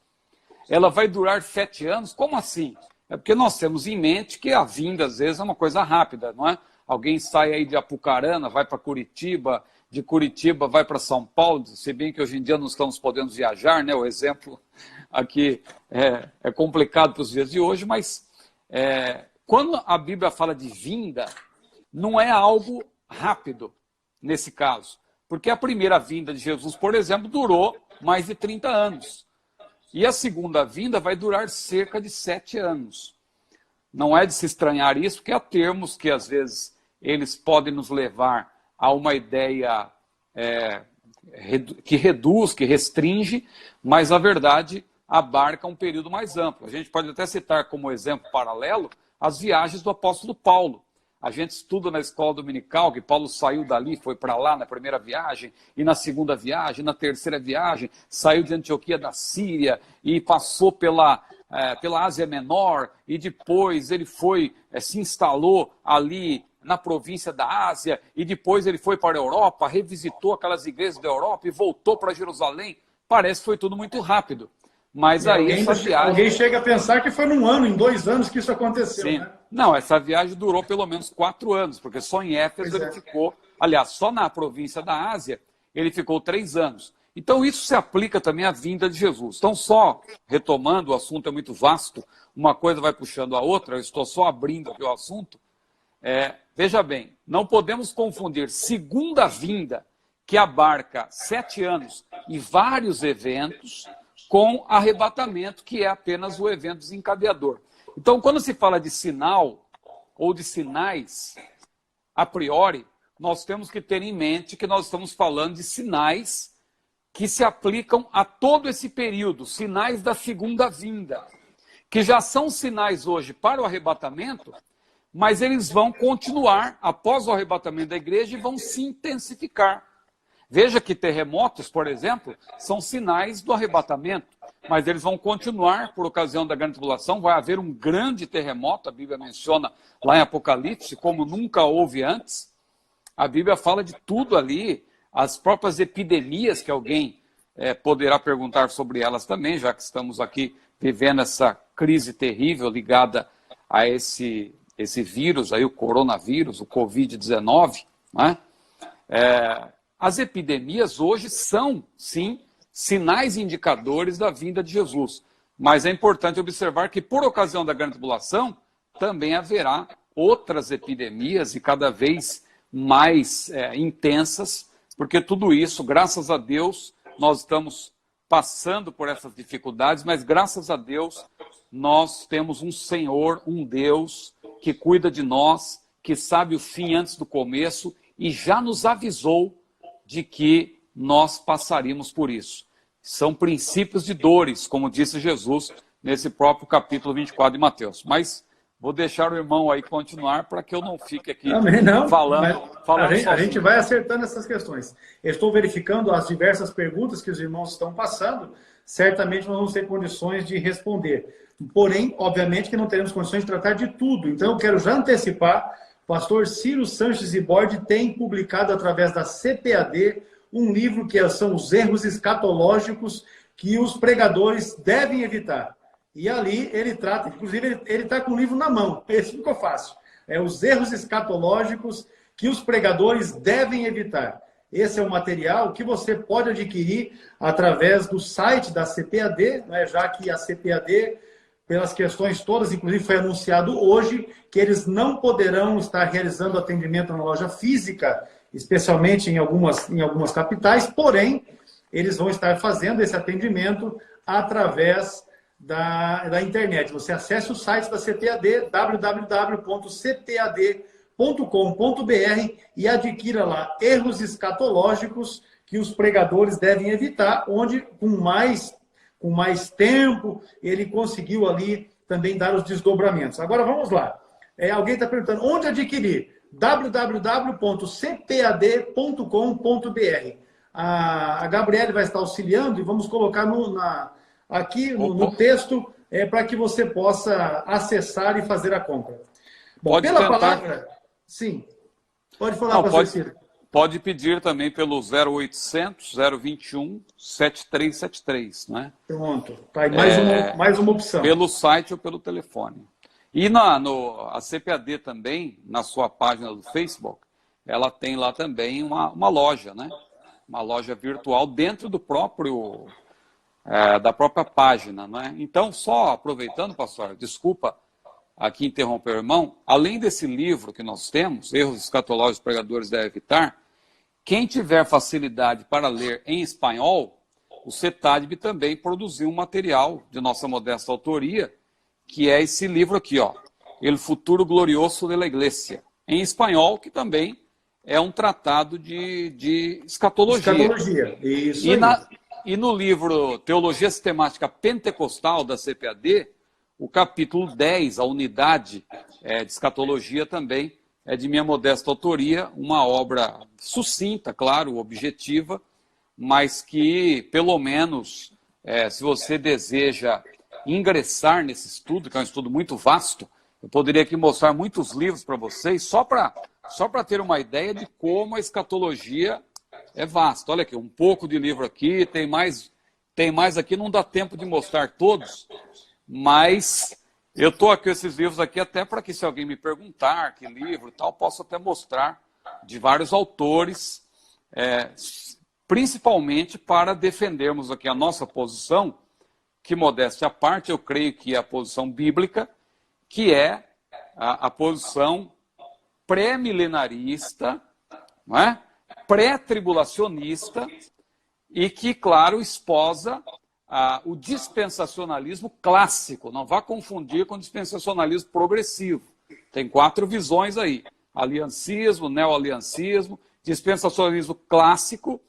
ela vai durar 7 anos? Como assim? É porque nós temos em mente que a vinda às vezes é uma coisa rápida, não é? alguém sai aí de Apucarana, vai para Curitiba, de Curitiba vai para São Paulo, se bem que hoje em dia não estamos podendo viajar, né? O exemplo aqui é complicado para os dias de hoje, mas quando a Bíblia fala de vinda, não é algo rápido nesse caso, porque a primeira vinda de Jesus, por exemplo, durou mais de 30 anos. E a segunda vinda vai durar cerca de 7 anos. Não é de se estranhar isso, porque há termos que às vezes eles podem nos levar a uma ideia que reduz, que restringe, mas na verdade abarca um período mais amplo. A gente pode até citar como exemplo paralelo as viagens do apóstolo Paulo. A gente estuda na escola dominical que Paulo saiu dali, foi para lá na primeira viagem, e na segunda viagem, na terceira viagem, saiu de Antioquia da Síria e passou pela Ásia Menor, e depois ele se instalou ali na província da Ásia, e depois ele foi para a Europa, revisitou aquelas igrejas da Europa e voltou para Jerusalém. Parece que foi tudo muito rápido. Mas aí alguém chega a pensar que foi num ano, em 2 anos que isso aconteceu, sim, né? Não, essa viagem durou pelo menos 4 anos, porque só em Éfeso ele ficou, aliás, só na província da Ásia, ele ficou 3 anos. Então isso se aplica também à vinda de Jesus. Então só retomando, o assunto é muito vasto, uma coisa vai puxando a outra, eu estou só abrindo aqui o assunto. Veja bem, não podemos confundir segunda vinda, que abarca 7 anos e vários eventos, com arrebatamento, que é apenas o evento desencadeador. Então, quando se fala de sinal ou de sinais, a priori, nós temos que ter em mente que nós estamos falando de sinais que se aplicam a todo esse período, sinais da segunda vinda, que já são sinais hoje para o arrebatamento, mas eles vão continuar após o arrebatamento da igreja e vão se intensificar. Veja que terremotos, por exemplo, são sinais do arrebatamento, mas eles vão continuar por ocasião da grande tribulação. Vai haver um grande terremoto, a Bíblia menciona lá em Apocalipse, como nunca houve antes. A Bíblia fala de tudo ali, as próprias epidemias, que alguém poderá perguntar sobre elas também, já que estamos aqui vivendo essa crise terrível ligada a esse vírus, aí, o coronavírus, o Covid-19, né? As epidemias hoje são, sim, sinais indicadores da vinda de Jesus. Mas é importante observar que, por ocasião da grande tribulação, também haverá outras epidemias e cada vez mais intensas, porque tudo isso, graças a Deus, nós estamos passando por essas dificuldades, mas graças a Deus nós temos um Senhor, um Deus que cuida de nós, que sabe o fim antes do começo e já nos avisou de que nós passaríamos por isso. São princípios de dores, como disse Jesus nesse próprio capítulo 24 de Mateus. Mas vou deixar o irmão aí continuar para que eu não fique aqui falando a gente vai acertando essas questões. Eu estou verificando as diversas perguntas que os irmãos estão passando, certamente nós vamos ter condições de responder. Porém, obviamente que não teremos condições de tratar de tudo. Então eu quero já antecipar. O pastor Ciro Sanches Iborde tem publicado através da CPAD um livro que são os erros escatológicos que os pregadores devem evitar. E ali ele trata, inclusive ele está com o livro na mão, esse ficou fácil. Os erros escatológicos que os pregadores devem evitar. Esse é um material que você pode adquirir através do site da CPAD, né, já que a CPAD, pelas questões todas, inclusive foi anunciado hoje, que eles não poderão estar realizando atendimento na loja física, especialmente em algumas capitais, porém, eles vão estar fazendo esse atendimento através da internet. Você acesse o site da CPAD, www.cpad.com.br, e adquira lá erros escatológicos que os pregadores devem evitar, onde com mais tempo ele conseguiu ali também dar os desdobramentos. Agora vamos lá. Alguém está perguntando onde adquirir? www.cpad.com.br. A Gabriele vai estar auxiliando e vamos colocar aqui no texto para que você possa acessar e fazer a compra. Bom, pode pela tentar... palavra... Sim. Pode falar, pastor Ciro. Pode pedir também pelo 0800 021 7373, né? Pronto. Tá aí mais uma opção. Pelo site ou pelo telefone. E a CPAD também, na sua página do Facebook, ela tem lá também uma loja, né? Uma loja virtual dentro do próprio, da própria página, né? Então, só aproveitando, pastor, desculpa aqui interromper o irmão, além desse livro que nós temos, Erros Escatológicos Pregadores Devem Evitar, quem tiver facilidade para ler em espanhol, o CETADB também produziu um material de nossa modesta autoria, que é esse livro aqui, ó, El Futuro Glorioso de la Iglesia, em espanhol, que também é um tratado de escatologia. Escatologia, isso E no livro Teologia Sistemática Pentecostal da CPAD, o capítulo 10, a unidade de escatologia também é de minha modesta autoria, uma obra sucinta, claro, objetiva, mas que, pelo menos, se você deseja ingressar nesse estudo, que é um estudo muito vasto, eu poderia aqui mostrar muitos livros para vocês, só para ter uma ideia de como a escatologia é vasta. Olha aqui, um pouco de livro aqui, tem mais aqui, não dá tempo de mostrar todos, mas eu estou aqui com esses livros aqui até para que, se alguém me perguntar que livro e tal, posso até mostrar de vários autores, principalmente para defendermos aqui a nossa posição, que, modéstia à parte, eu creio que é a posição bíblica, que é a posição pré-milenarista, não é? Pré-tribulacionista, e que, claro, esposa o dispensacionalismo clássico. Não vá confundir com o dispensacionalismo progressivo. Tem 4 visões aí: aliancismo, neoaliancismo, dispensacionalismo clássico,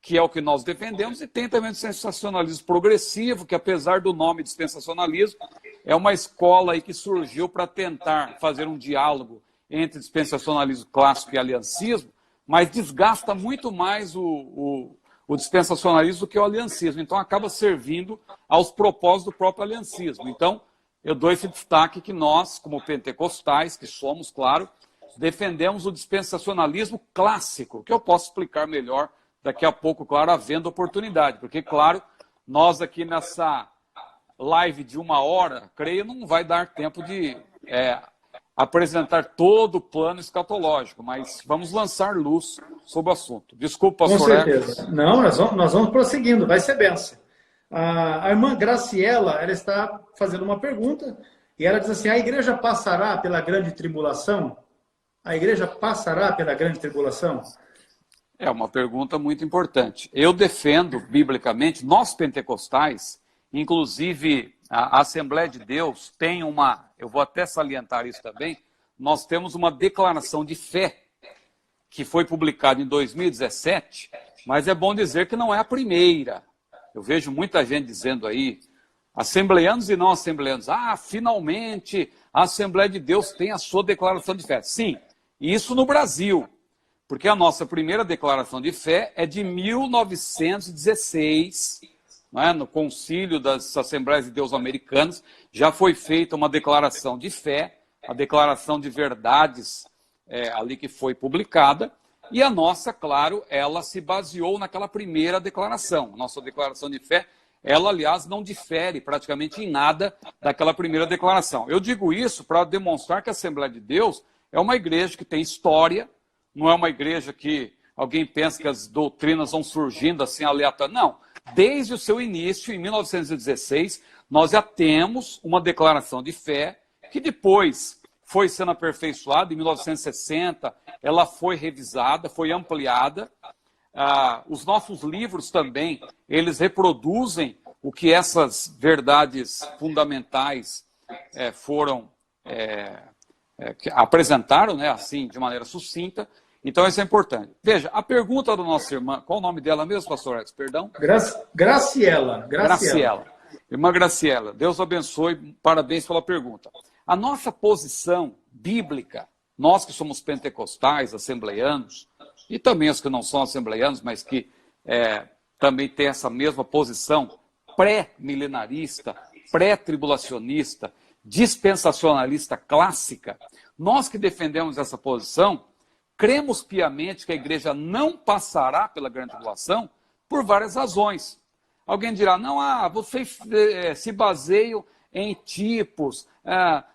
que é o que nós defendemos, e tem também o dispensacionalismo progressivo, que, apesar do nome dispensacionalismo, é uma escola aí que surgiu para tentar fazer um diálogo entre dispensacionalismo clássico e aliancismo, mas desgasta muito mais o dispensacionalismo do que o aliancismo. Então, acaba servindo aos propósitos do próprio aliancismo. Então, eu dou esse destaque que nós, como pentecostais, que somos, claro, defendemos o dispensacionalismo clássico, que eu posso explicar melhor daqui a pouco, claro, havendo oportunidade. Porque, claro, nós aqui nessa live de 1 hora, creio, não vai dar tempo de apresentar todo o plano escatológico, mas vamos lançar luz sobre o assunto. Desculpa, pastor. Com certeza. Não, nós vamos prosseguindo, vai ser benção. A irmã Graciela, ela está fazendo uma pergunta, e ela diz assim: a igreja passará pela grande tribulação? A igreja passará pela grande tribulação? É uma pergunta muito importante. Eu defendo, biblicamente, nós pentecostais, inclusive a Assembleia de Deus tem eu vou até salientar isso também, nós temos uma declaração de fé que foi publicada em 2017, mas é bom dizer que não é a primeira. Eu vejo muita gente dizendo aí, assembleanos e não assembleanos, finalmente a Assembleia de Deus tem a sua declaração de fé. Sim, isso no Brasil, porque a nossa primeira declaração de fé é de 1916, não é? No Concílio das Assembleias de Deus Americanas, já foi feita uma declaração de fé, a declaração de verdades ali que foi publicada, e a nossa, claro, ela se baseou naquela primeira declaração. A nossa declaração de fé, ela, aliás, não difere praticamente em nada daquela primeira declaração. Eu digo isso para demonstrar que a Assembleia de Deus é uma igreja que tem história, não é uma igreja que alguém pensa que as doutrinas vão surgindo assim aleatoriamente. Não. Desde o seu início, em 1916, nós já temos uma declaração de fé que depois foi sendo aperfeiçoada. Em 1960, ela foi revisada, foi ampliada. Os nossos livros também, eles reproduzem o que essas verdades fundamentais foram apresentaram, né, assim, de maneira sucinta. Então, isso é importante. Veja, a pergunta da nossa irmã, qual o nome dela mesmo, pastor Edson? Perdão? Graciela. Irmã Graciela, Deus abençoe, parabéns pela pergunta. A nossa posição bíblica, nós que somos pentecostais, assembleianos, e também os que não são assembleianos, mas que também têm essa mesma posição pré-milenarista, pré-tribulacionista, dispensacionalista clássica, nós que defendemos essa posição, cremos piamente que a igreja não passará pela grande tribulação por várias razões. Alguém dirá, não, vocês se baseiam em tipos.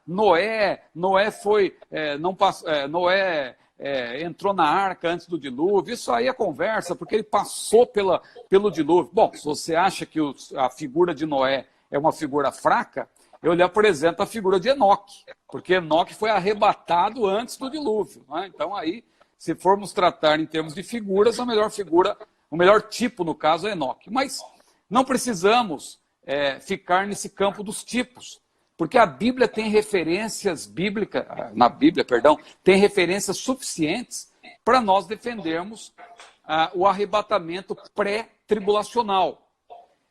Noé foi, não passou, Noé entrou na arca antes do dilúvio. Isso aí é conversa, porque ele passou pelo dilúvio. Bom, se você acha que a figura de Noé é uma figura fraca, eu lhe apresento a figura de Enoque, porque Enoque foi arrebatado antes do dilúvio, né? Então aí, se formos tratar em termos de figuras, a melhor figura, o melhor tipo, no caso, é Enoque. Mas não precisamos ficar nesse campo dos tipos, porque a Bíblia tem referências bíblicas, tem referências suficientes para nós defendermos o arrebatamento pré-tribulacional.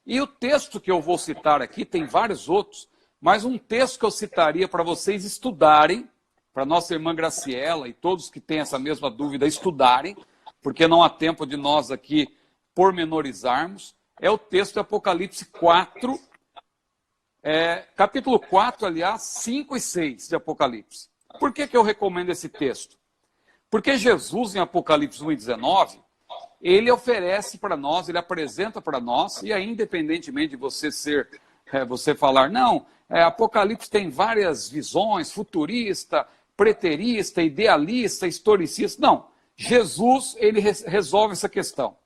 E o texto que eu vou citar aqui, tem vários outros, mas um texto que eu citaria para vocês estudarem, para nossa irmã Graciela e todos que têm essa mesma dúvida estudarem, porque não há tempo de nós aqui pormenorizarmos, é o texto de Apocalipse 4, capítulo 4, aliás, 5 e 6 de Apocalipse. Por que eu recomendo esse texto? Porque Jesus, em Apocalipse 1 e 19, ele oferece para nós, ele apresenta para nós, e aí, independentemente de você falar, não, Apocalipse tem várias visões, futurista, preterista, idealista, historicista. Não, Jesus, ele resolve essa questão.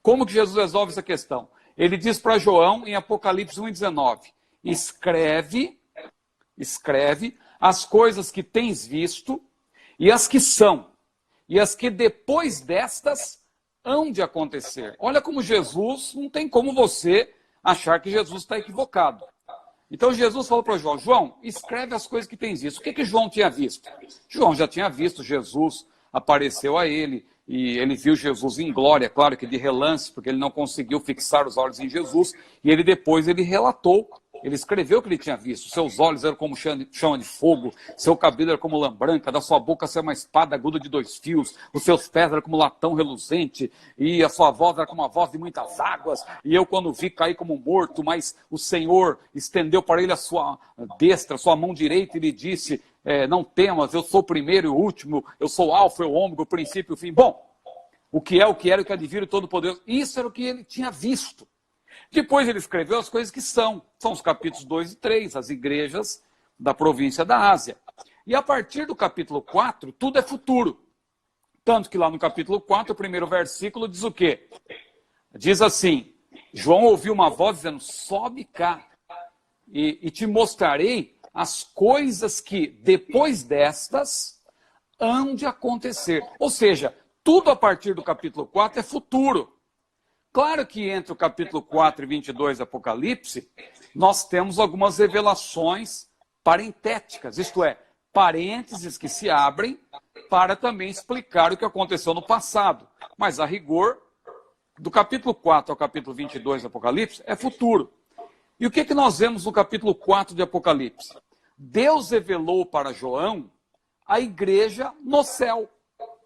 Como que Jesus resolve essa questão? Ele diz para João, em Apocalipse 1 e 19, escreve as coisas que tens visto, e as que são, e as que depois destas hão de acontecer. Olha como Jesus, não tem como você achar que Jesus está equivocado. Então Jesus falou para João, João, escreve as coisas que tens visto. O que João tinha visto? João já tinha visto, Jesus apareceu a ele, e ele viu Jesus em glória, claro que de relance, porque ele não conseguiu fixar os olhos em Jesus, e ele relatou, ele escreveu o que ele tinha visto. Seus olhos eram como chama de fogo, seu cabelo era como lã branca, da sua boca saiu uma espada aguda de 2 fios, os seus pés eram como latão reluzente, e a sua voz era como a voz de muitas águas, e eu quando vi caí como morto, mas o Senhor estendeu para ele a sua destra, a sua mão direita, e lhe disse, não temas, eu sou o primeiro e o último, eu sou o alfa e o ômega, o princípio e o fim. Bom, o que era, o que há de vir, o Todo-Poderoso, isso era o que ele tinha visto. Depois ele escreveu as coisas que são os capítulos 2 e 3, as igrejas da província da Ásia. E a partir do capítulo 4, tudo é futuro. Tanto que lá no capítulo 4, o primeiro versículo diz o quê? Diz assim, João ouviu uma voz dizendo, sobe cá e te mostrarei as coisas que depois destas hão de acontecer. Ou seja, tudo a partir do capítulo 4 é futuro. Claro que entre o capítulo 4 e 22 do Apocalipse, nós temos algumas revelações parentéticas, isto é, parênteses que se abrem para também explicar o que aconteceu no passado. Mas, a rigor, do capítulo 4 ao capítulo 22 do Apocalipse, é futuro. E o que nós vemos no capítulo 4 de Apocalipse? Deus revelou para João a igreja no céu.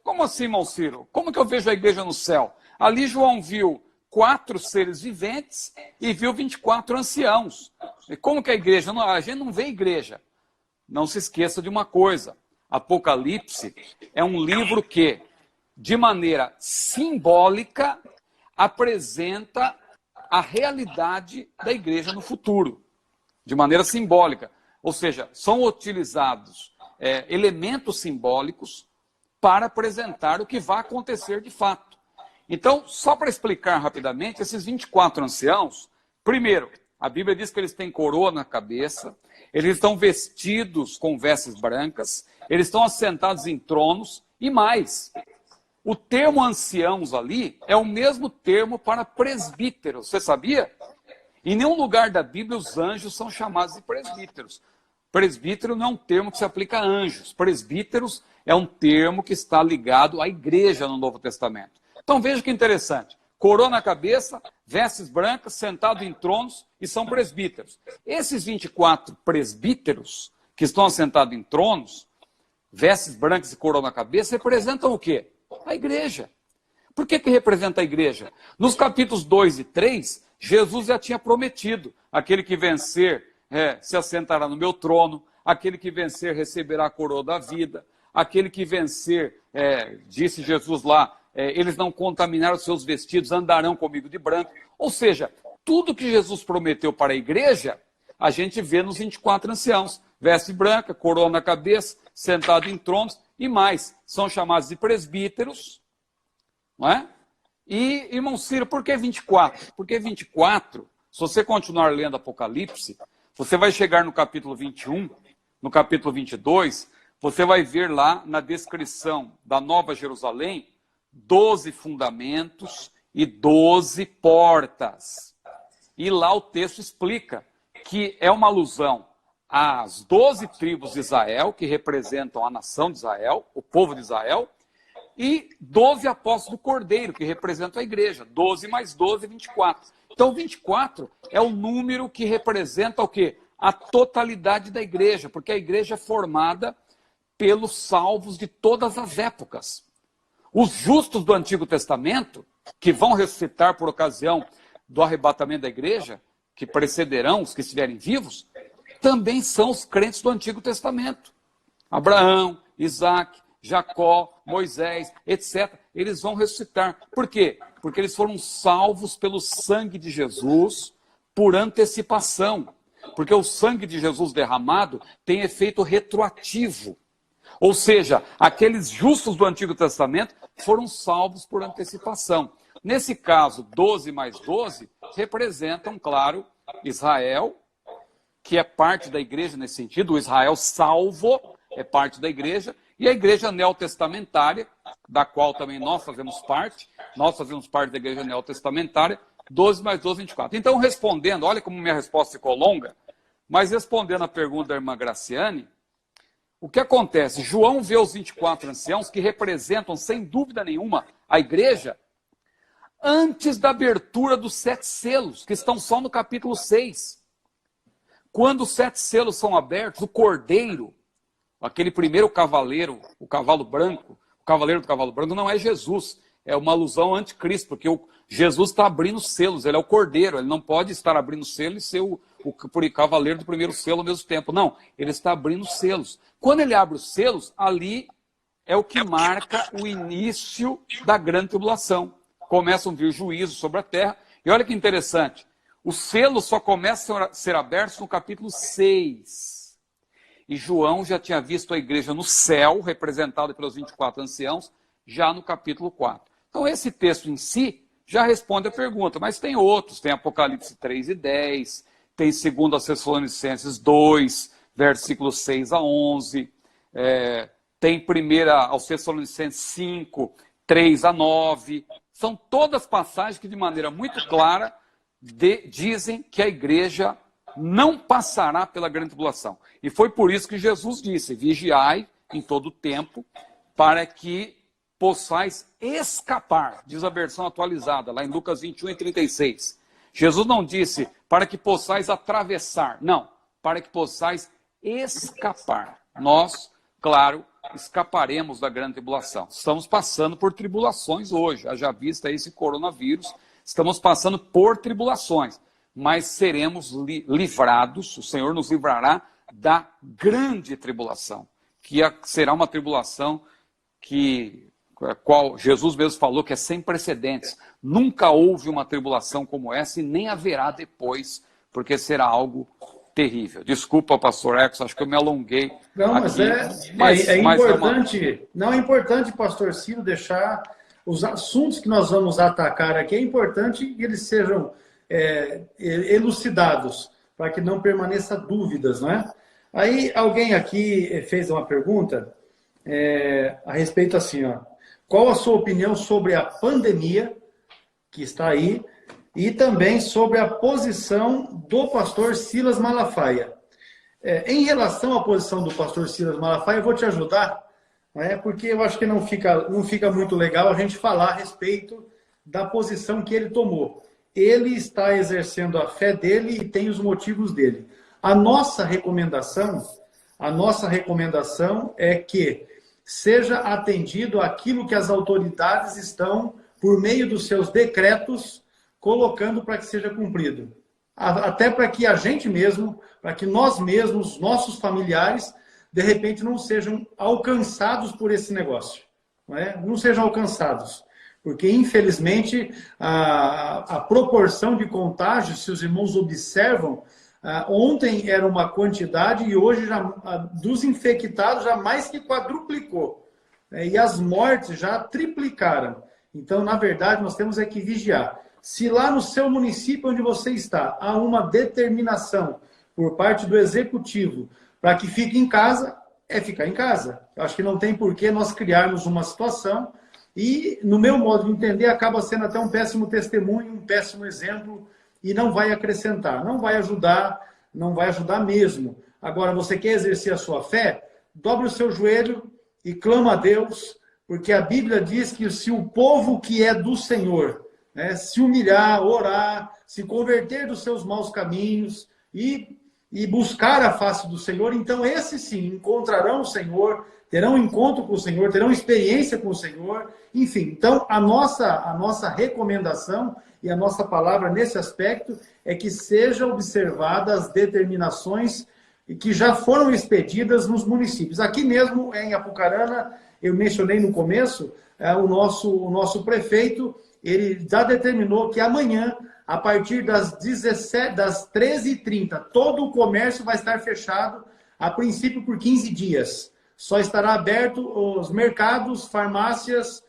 Como assim, irmão Ciro? Como que eu vejo a igreja no céu? Ali João viu 4 seres viventes e viu 24 anciãos. E como que a igreja? A gente não vê igreja. Não se esqueça de uma coisa. Apocalipse é um livro que, de maneira simbólica, apresenta a realidade da igreja no futuro. De maneira simbólica. Ou seja, são utilizados elementos simbólicos para apresentar o que vai acontecer de fato. Então, só para explicar rapidamente, esses 24 anciãos, primeiro, a Bíblia diz que eles têm coroa na cabeça, eles estão vestidos com vestes brancas, eles estão assentados em tronos, e mais, o termo anciãos ali é o mesmo termo para presbíteros, você sabia? Em nenhum lugar da Bíblia os anjos são chamados de presbíteros. Presbítero não é um termo que se aplica a anjos, presbíteros é um termo que está ligado à igreja no Novo Testamento. Então veja que interessante, coroa na cabeça, vestes brancas, sentados em tronos e são presbíteros. Esses 24 presbíteros que estão assentados em tronos, vestes brancas e coroa na cabeça, representam o quê? A igreja. Por que representa a igreja? Nos capítulos 2 e 3, Jesus já tinha prometido, aquele que vencer se assentará no meu trono, aquele que vencer receberá a coroa da vida, aquele que vencer, disse Jesus lá, eles não contaminaram os seus vestidos, andarão comigo de branco. Ou seja, tudo que Jesus prometeu para a igreja a gente vê nos 24 anciãos. Veste branca, coroa na cabeça, sentado em tronos e mais. São chamados de presbíteros, não é? E, irmão Ciro, por que 24? Porque 24, se você continuar lendo Apocalipse, você vai chegar no capítulo 21, no capítulo 22, você vai ver lá na descrição da Nova Jerusalém 12 fundamentos e 12 portas. E lá o texto explica que é uma alusão às 12 tribos de Israel, que representam a nação de Israel, o povo de Israel, e 12 apóstolos do Cordeiro, que representam a igreja. 12 mais 12, 24. Então, 24 é o número que representa o quê? A totalidade da igreja, porque a igreja é formada pelos salvos de todas as épocas. Os justos do Antigo Testamento, que vão ressuscitar por ocasião do arrebatamento da igreja, que precederão os que estiverem vivos, também são os crentes do Antigo Testamento. Abraão, Isaac, Jacó, Moisés, etc. Eles vão ressuscitar. Por quê? Porque eles foram salvos pelo sangue de Jesus por antecipação. Porque o sangue de Jesus derramado tem efeito retroativo. Ou seja, aqueles justos do Antigo Testamento foram salvos por antecipação. Nesse caso, 12 mais 12 representam, claro, Israel, que é parte da igreja nesse sentido. O Israel salvo é parte da igreja. E a igreja neotestamentária, da qual também nós fazemos parte da igreja neotestamentária, 12 mais 12, 24. Então, respondendo, olha como minha resposta ficou longa, mas respondendo a pergunta da irmã Graciane, o que acontece? João vê os 24 anciãos que representam, sem dúvida nenhuma, a igreja, antes da abertura dos 7 selos, que estão só no capítulo 6. Quando os 7 selos são abertos, o Cordeiro, aquele primeiro cavaleiro, o cavalo branco, o cavaleiro do cavalo branco não é Jesus, é uma alusão ao anticristo, porque Jesus está abrindo selos, ele é o Cordeiro, ele não pode estar abrindo selo e ser o cavaleiro do primeiro selo ao mesmo tempo. Não, ele está abrindo selos. Quando ele abre os selos, ali é o que marca o início da grande tribulação. Começam a vir juízos sobre a terra. E olha que interessante, os selos só começam a ser abertos no capítulo 6. E João já tinha visto a igreja no céu, representada pelos 24 anciãos, já no capítulo 4. Então esse texto em si já responde a pergunta, mas tem outros, tem Apocalipse 3 e 10, tem 2 Tessalonicenses 2, versículos 6 a 11, tem 1 Tessalonicenses 5, 3 a 9, são todas passagens que de maneira muito clara dizem que a igreja não passará pela grande tribulação. E foi por isso que Jesus disse, vigiai em todo o tempo, para que possais escapar, diz a versão atualizada, lá em Lucas 21 e 36. Jesus não disse para que possais atravessar, não, para que possais escapar. Nós, claro, escaparemos da grande tribulação. Estamos passando por tribulações hoje, haja vista esse coronavírus, estamos passando por tribulações, mas seremos livrados, o Senhor nos livrará da grande tribulação, que será uma tribulação a qual Jesus mesmo falou que é sem precedentes. Nunca houve uma tribulação como essa e nem haverá depois, porque será algo terrível. Desculpa, pastor Ecos, acho que eu me alonguei. Não, mas é importante, não é importante, pastor Ciro, deixar os assuntos que nós vamos atacar aqui, é importante que eles sejam elucidados, para que não permaneça dúvidas, não é? Aí alguém aqui fez uma pergunta a respeito assim, ó, qual a sua opinião sobre a pandemia que está aí e também sobre a posição do pastor Silas Malafaia? Em relação à posição do pastor Silas Malafaia, eu vou te ajudar, porque eu acho que não fica muito legal a gente falar a respeito da posição que ele tomou. Ele está exercendo a fé dele e tem os motivos dele. A nossa recomendação é que seja atendido aquilo que as autoridades estão, por meio dos seus decretos, colocando para que seja cumprido. Até para que a gente mesmo, para que nós mesmos, nossos familiares, de repente não sejam alcançados por esse negócio. Não sejam alcançados. Porque, infelizmente, a proporção de contágio, se os irmãos observam, Ontem era uma quantidade e hoje já, dos infectados já mais que quadruplicou. E as mortes já triplicaram. Então, na verdade, nós temos que vigiar. Se lá no seu município onde você está há uma determinação por parte do executivo para que fique em casa, é ficar em casa. Eu acho que não tem por que nós criarmos uma situação e, no meu modo de entender, acaba sendo até um péssimo testemunho, um péssimo exemplo e não vai acrescentar, não vai ajudar mesmo. Agora, você quer exercer a sua fé? Dobre o seu joelho e clama a Deus, porque a Bíblia diz que se o povo que é do Senhor, né, se humilhar, orar, se converter dos seus maus caminhos e buscar a face do Senhor, então esses sim encontrarão o Senhor, terão encontro com o Senhor, terão experiência com o Senhor, enfim. Então, a nossa recomendação e a nossa palavra nesse aspecto é que sejam observadas as determinações que já foram expedidas nos municípios. Aqui mesmo, em Apucarana, eu mencionei no começo, o nosso prefeito, ele já determinou que amanhã, a partir das 13h30, todo o comércio vai estar fechado, a princípio por 15 dias. Só estará aberto os mercados, farmácias,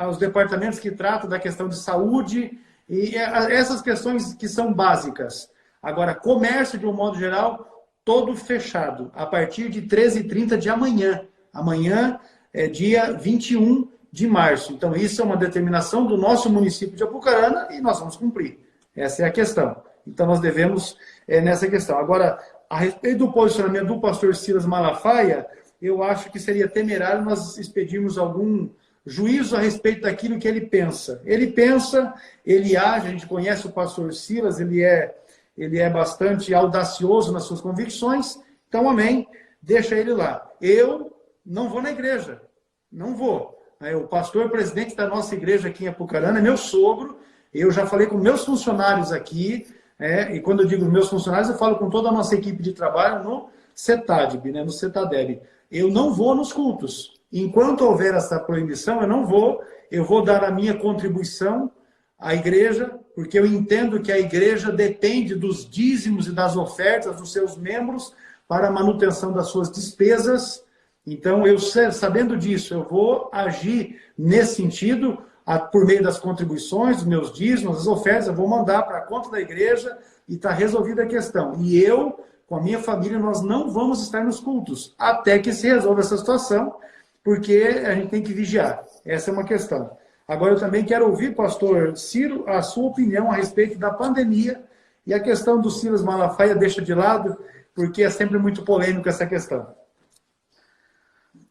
os departamentos que tratam da questão de saúde, e essas questões que são básicas. Agora, comércio, de um modo geral, todo fechado, a partir de 13h30 de amanhã. Amanhã é dia 21 de março. Então, isso é uma determinação do nosso município de Apucarana e nós vamos cumprir. Essa é a questão. Então, nós devemos nessa questão. Agora, a respeito do posicionamento do pastor Silas Malafaia, eu acho que seria temerário nós expedirmos algum juízo a respeito daquilo que ele pensa. Ele pensa, ele age, a gente conhece o pastor Silas, ele é bastante audacioso nas suas convicções, então, amém, deixa ele lá. Eu não vou na igreja, não vou. O pastor presidente da nossa igreja aqui em Apucarana é meu sogro, eu já falei com meus funcionários aqui, e quando eu digo meus funcionários, eu falo com toda a nossa equipe de trabalho no CETADB, no CETADEB. Eu não vou nos cultos. Enquanto houver essa proibição, eu vou dar a minha contribuição à igreja, porque eu entendo que a igreja depende dos dízimos e das ofertas dos seus membros para a manutenção das suas despesas. Então, sabendo disso, eu vou agir nesse sentido, por meio das contribuições, dos meus dízimos, das ofertas, eu vou mandar para a conta da igreja e está resolvida a questão. E eu, com a minha família, nós não vamos estar nos cultos, até que se resolva essa situação, porque a gente tem que vigiar. Essa é uma questão. Agora, eu também quero ouvir, pastor Ciro, a sua opinião a respeito da pandemia e a questão do Silas Malafaia deixa de lado, porque é sempre muito polêmico essa questão.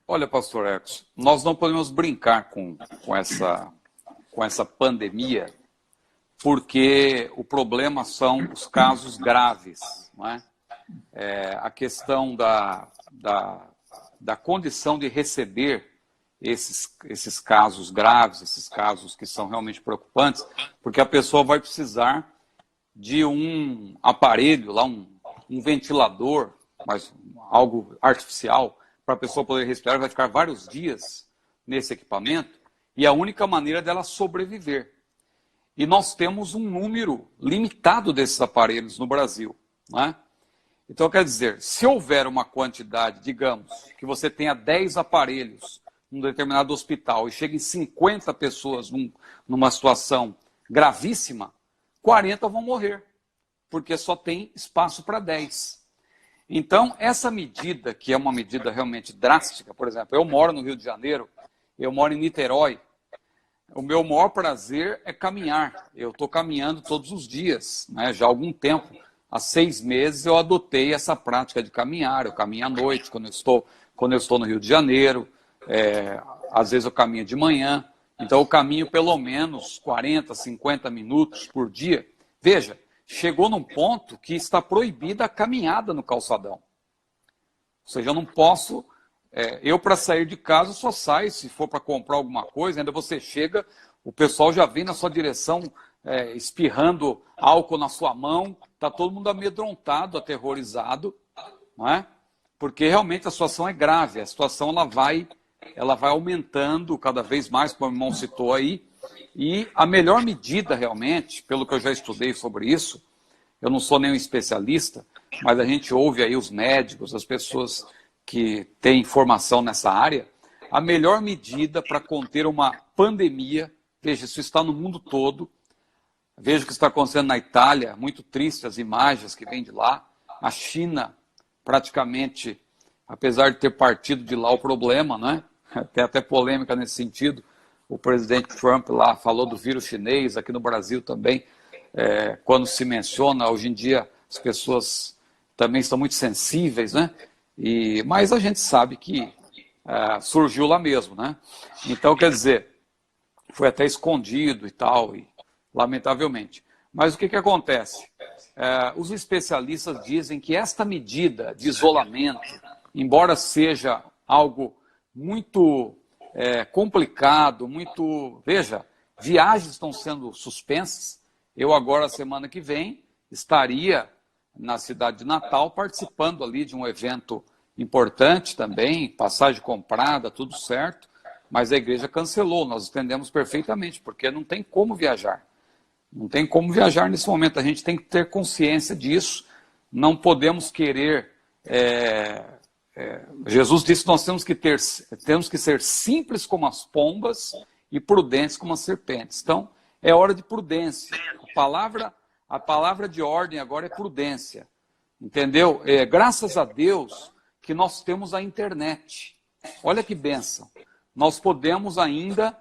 Olha, pastor Ecos, nós não podemos brincar com essa pandemia, porque o problema são os casos graves, não é? A questão da condição de receber esses casos graves, esses casos que são realmente preocupantes, porque a pessoa vai precisar de um aparelho, lá um ventilador, mas algo artificial, para a pessoa poder respirar, vai ficar vários dias nesse equipamento, e a única maneira dela sobreviver. E nós temos um número limitado desses aparelhos no Brasil, não é? Então, quer dizer, se houver uma quantidade, digamos, que você tenha 10 aparelhos num determinado hospital e cheguem 50 pessoas numa situação gravíssima, 40 vão morrer, porque só tem espaço para 10. Então, essa medida, que é uma medida realmente drástica, por exemplo, eu moro no Rio de Janeiro, eu moro em Niterói, o meu maior prazer é caminhar. Eu estou caminhando todos os dias, né? Já há algum tempo. Há 6 meses eu adotei essa prática de caminhar. Eu caminho à noite, quando eu estou no Rio de Janeiro. Às vezes eu caminho de manhã. Então eu caminho pelo menos 40, 50 minutos por dia. Veja, chegou num ponto que está proibida a caminhada no calçadão. Ou seja, eu não posso... eu, para sair de casa, só saio se for para comprar alguma coisa. Ainda você chega, o pessoal já vem na sua direção, espirrando álcool na sua mão. Está todo mundo amedrontado, aterrorizado, não é? Porque realmente a situação é grave. A situação ela vai aumentando cada vez mais, como o irmão citou aí. E a melhor medida realmente, pelo que eu já estudei sobre isso, Eu não sou nenhum especialista, mas a gente ouve aí os médicos, as pessoas que têm formação nessa área. A melhor medida para conter uma pandemia, veja, isso está no mundo todo. Veja o que está acontecendo na Itália, muito triste as imagens que vêm de lá. A China, praticamente, apesar de ter partido de lá o problema, né? Tem até polêmica nesse sentido. O presidente Trump lá falou do vírus chinês, aqui no Brasil também. Quando se menciona, hoje em dia as pessoas também estão muito sensíveis, né? Mas a gente sabe que surgiu lá mesmo, né? Então, quer dizer, foi até escondido e tal, lamentavelmente. Mas o que acontece? Os especialistas dizem que esta medida de isolamento, embora seja algo muito complicado, muito... Veja, viagens estão sendo suspensas. Eu agora, semana que vem, estaria na cidade de Natal participando ali de um evento importante também, passagem comprada, tudo certo, mas a igreja cancelou, nós entendemos perfeitamente, porque não tem como viajar. Não tem como viajar nesse momento, a gente tem que ter consciência disso, não podemos querer... Jesus disse que nós temos que ser simples como as pombas e prudentes como as serpentes. Então, é hora de prudência. A palavra de ordem agora é prudência. Entendeu? Graças a Deus que nós temos a internet. Olha que bênção. Nós podemos ainda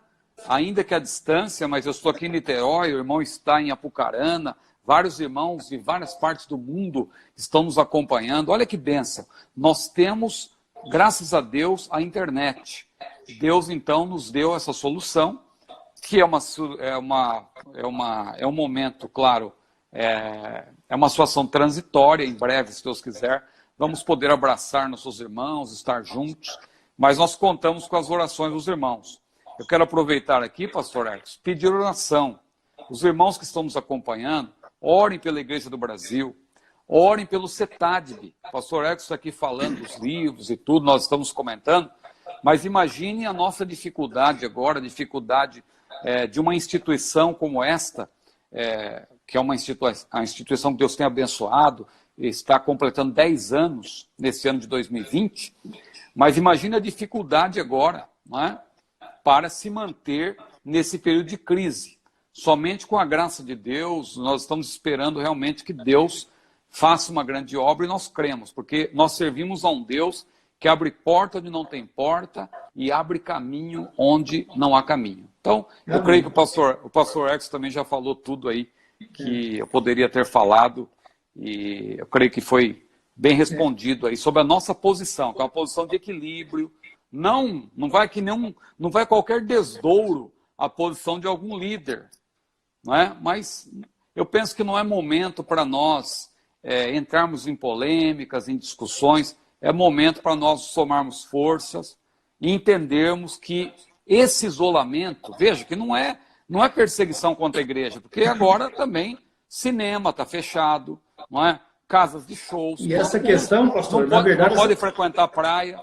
que à distância, mas eu estou aqui em Niterói, o irmão está em Apucarana, vários irmãos de várias partes do mundo estão nos acompanhando. Olha que bênção. Nós temos, graças a Deus, a internet. Deus, então, nos deu essa solução, que é um momento, claro, é uma situação transitória, em breve, se Deus quiser, vamos poder abraçar nossos irmãos, estar juntos, mas nós contamos com as orações dos irmãos. Eu quero aproveitar aqui, pastor Ercos, pedir oração. Os irmãos que estão nos acompanhando, orem pela Igreja do Brasil, orem pelo CETADB. O pastor Ercos está aqui falando dos livros e tudo, nós estamos comentando, mas imagine a nossa dificuldade agora, de uma instituição como esta, que é a instituição que Deus tem abençoado, está completando 10 anos nesse ano de 2020, mas imagine a dificuldade agora, não é? Para se manter nesse período de crise. Somente com a graça de Deus, nós estamos esperando realmente que Deus faça uma grande obra e nós cremos, porque nós servimos a um Deus que abre porta onde não tem porta e abre caminho onde não há caminho. Então, eu creio que o pastor Ercos também já falou tudo aí que eu poderia ter falado e eu creio que foi bem respondido aí sobre a nossa posição, que é uma posição de equilíbrio. Não vai qualquer desdouro à posição de algum líder, não é? Mas eu penso que não é momento para nós entrarmos em polêmicas, em discussões, é momento para nós somarmos forças e entendermos que esse isolamento, veja que não é perseguição contra a igreja, porque agora também cinema está fechado, não é? Casas de shows. E essa questão, pastor, na verdade... Não pode frequentar a praia.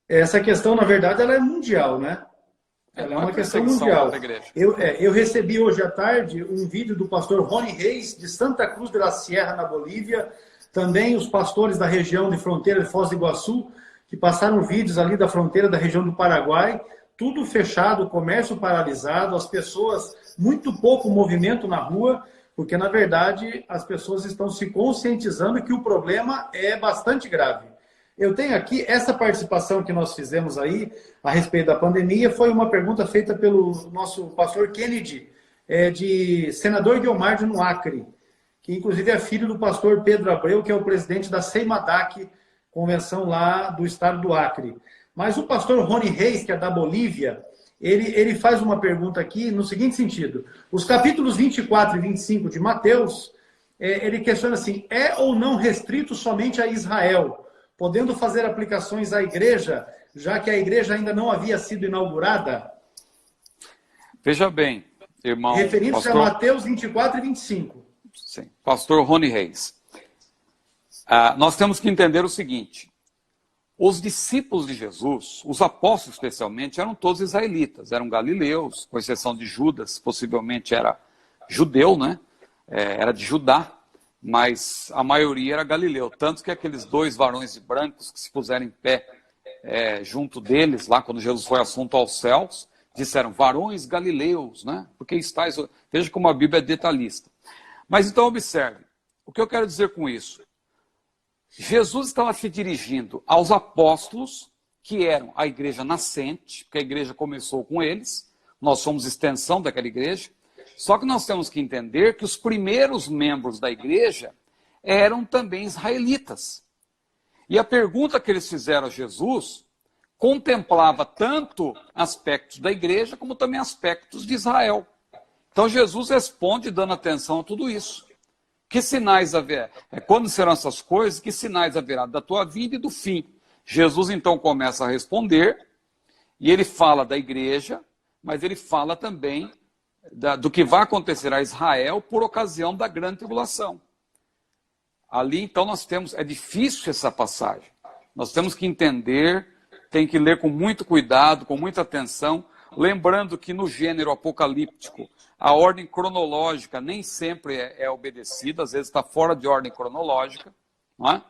Essa questão, na verdade, ela é mundial, né? Ela é uma questão mundial. Eu recebi hoje à tarde um vídeo do pastor Rony Reis, de Santa Cruz de la Sierra, na Bolívia. Também os pastores da região de fronteira de Foz do Iguaçu, que passaram vídeos ali da fronteira da região do Paraguai. Tudo fechado, o comércio paralisado, as pessoas, muito pouco movimento na rua, porque, na verdade, as pessoas estão se conscientizando que o problema é bastante grave. Eu tenho aqui essa participação que nós fizemos aí a respeito da pandemia, foi uma pergunta feita pelo nosso pastor Kennedy, de senador Guilmar no Acre, que inclusive é filho do pastor Pedro Abreu, que é o presidente da Seimadac, convenção lá do estado do Acre. Mas o pastor Rony Reis, que é da Bolívia, ele faz uma pergunta aqui no seguinte sentido. Os capítulos 24 e 25 de Mateus, ele questiona assim, é ou não restrito somente a Israel, podendo fazer aplicações à igreja, já que a igreja ainda não havia sido inaugurada? Veja bem, irmão... Referindo-se a Mateus 24 e 25. Sim, pastor Rony Reis. Nós temos que entender o seguinte, os discípulos de Jesus, os apóstolos especialmente, eram todos israelitas, eram galileus, com exceção de Judas, possivelmente era judeu, né? Era de Judá, mas a maioria era galileu. Tanto que aqueles dois varões brancos que se puseram em pé junto deles, lá quando Jesus foi assunto aos céus, disseram, varões galileus, né? Porque estáis... Veja como a Bíblia é detalhista. Mas então observe, o que eu quero dizer com isso? Jesus estava se dirigindo aos apóstolos, que eram a igreja nascente, porque a igreja começou com eles, nós somos extensão daquela igreja, só que nós temos que entender que os primeiros membros da igreja eram também israelitas. E a pergunta que eles fizeram a Jesus contemplava tanto aspectos da igreja, como também aspectos de Israel. Então Jesus responde dando atenção a tudo isso. Que sinais haverá? Quando serão essas coisas? Que sinais haverá da tua vida e do fim? Jesus então começa a responder, e ele fala da igreja, mas ele fala também do que vai acontecer a Israel por ocasião da grande tribulação. Ali então nós temos, é difícil essa passagem. Nós temos que entender, tem que ler com muito cuidado, com muita atenção, lembrando que no gênero apocalíptico, a ordem cronológica nem sempre é obedecida, às vezes está fora de ordem cronológica, não é?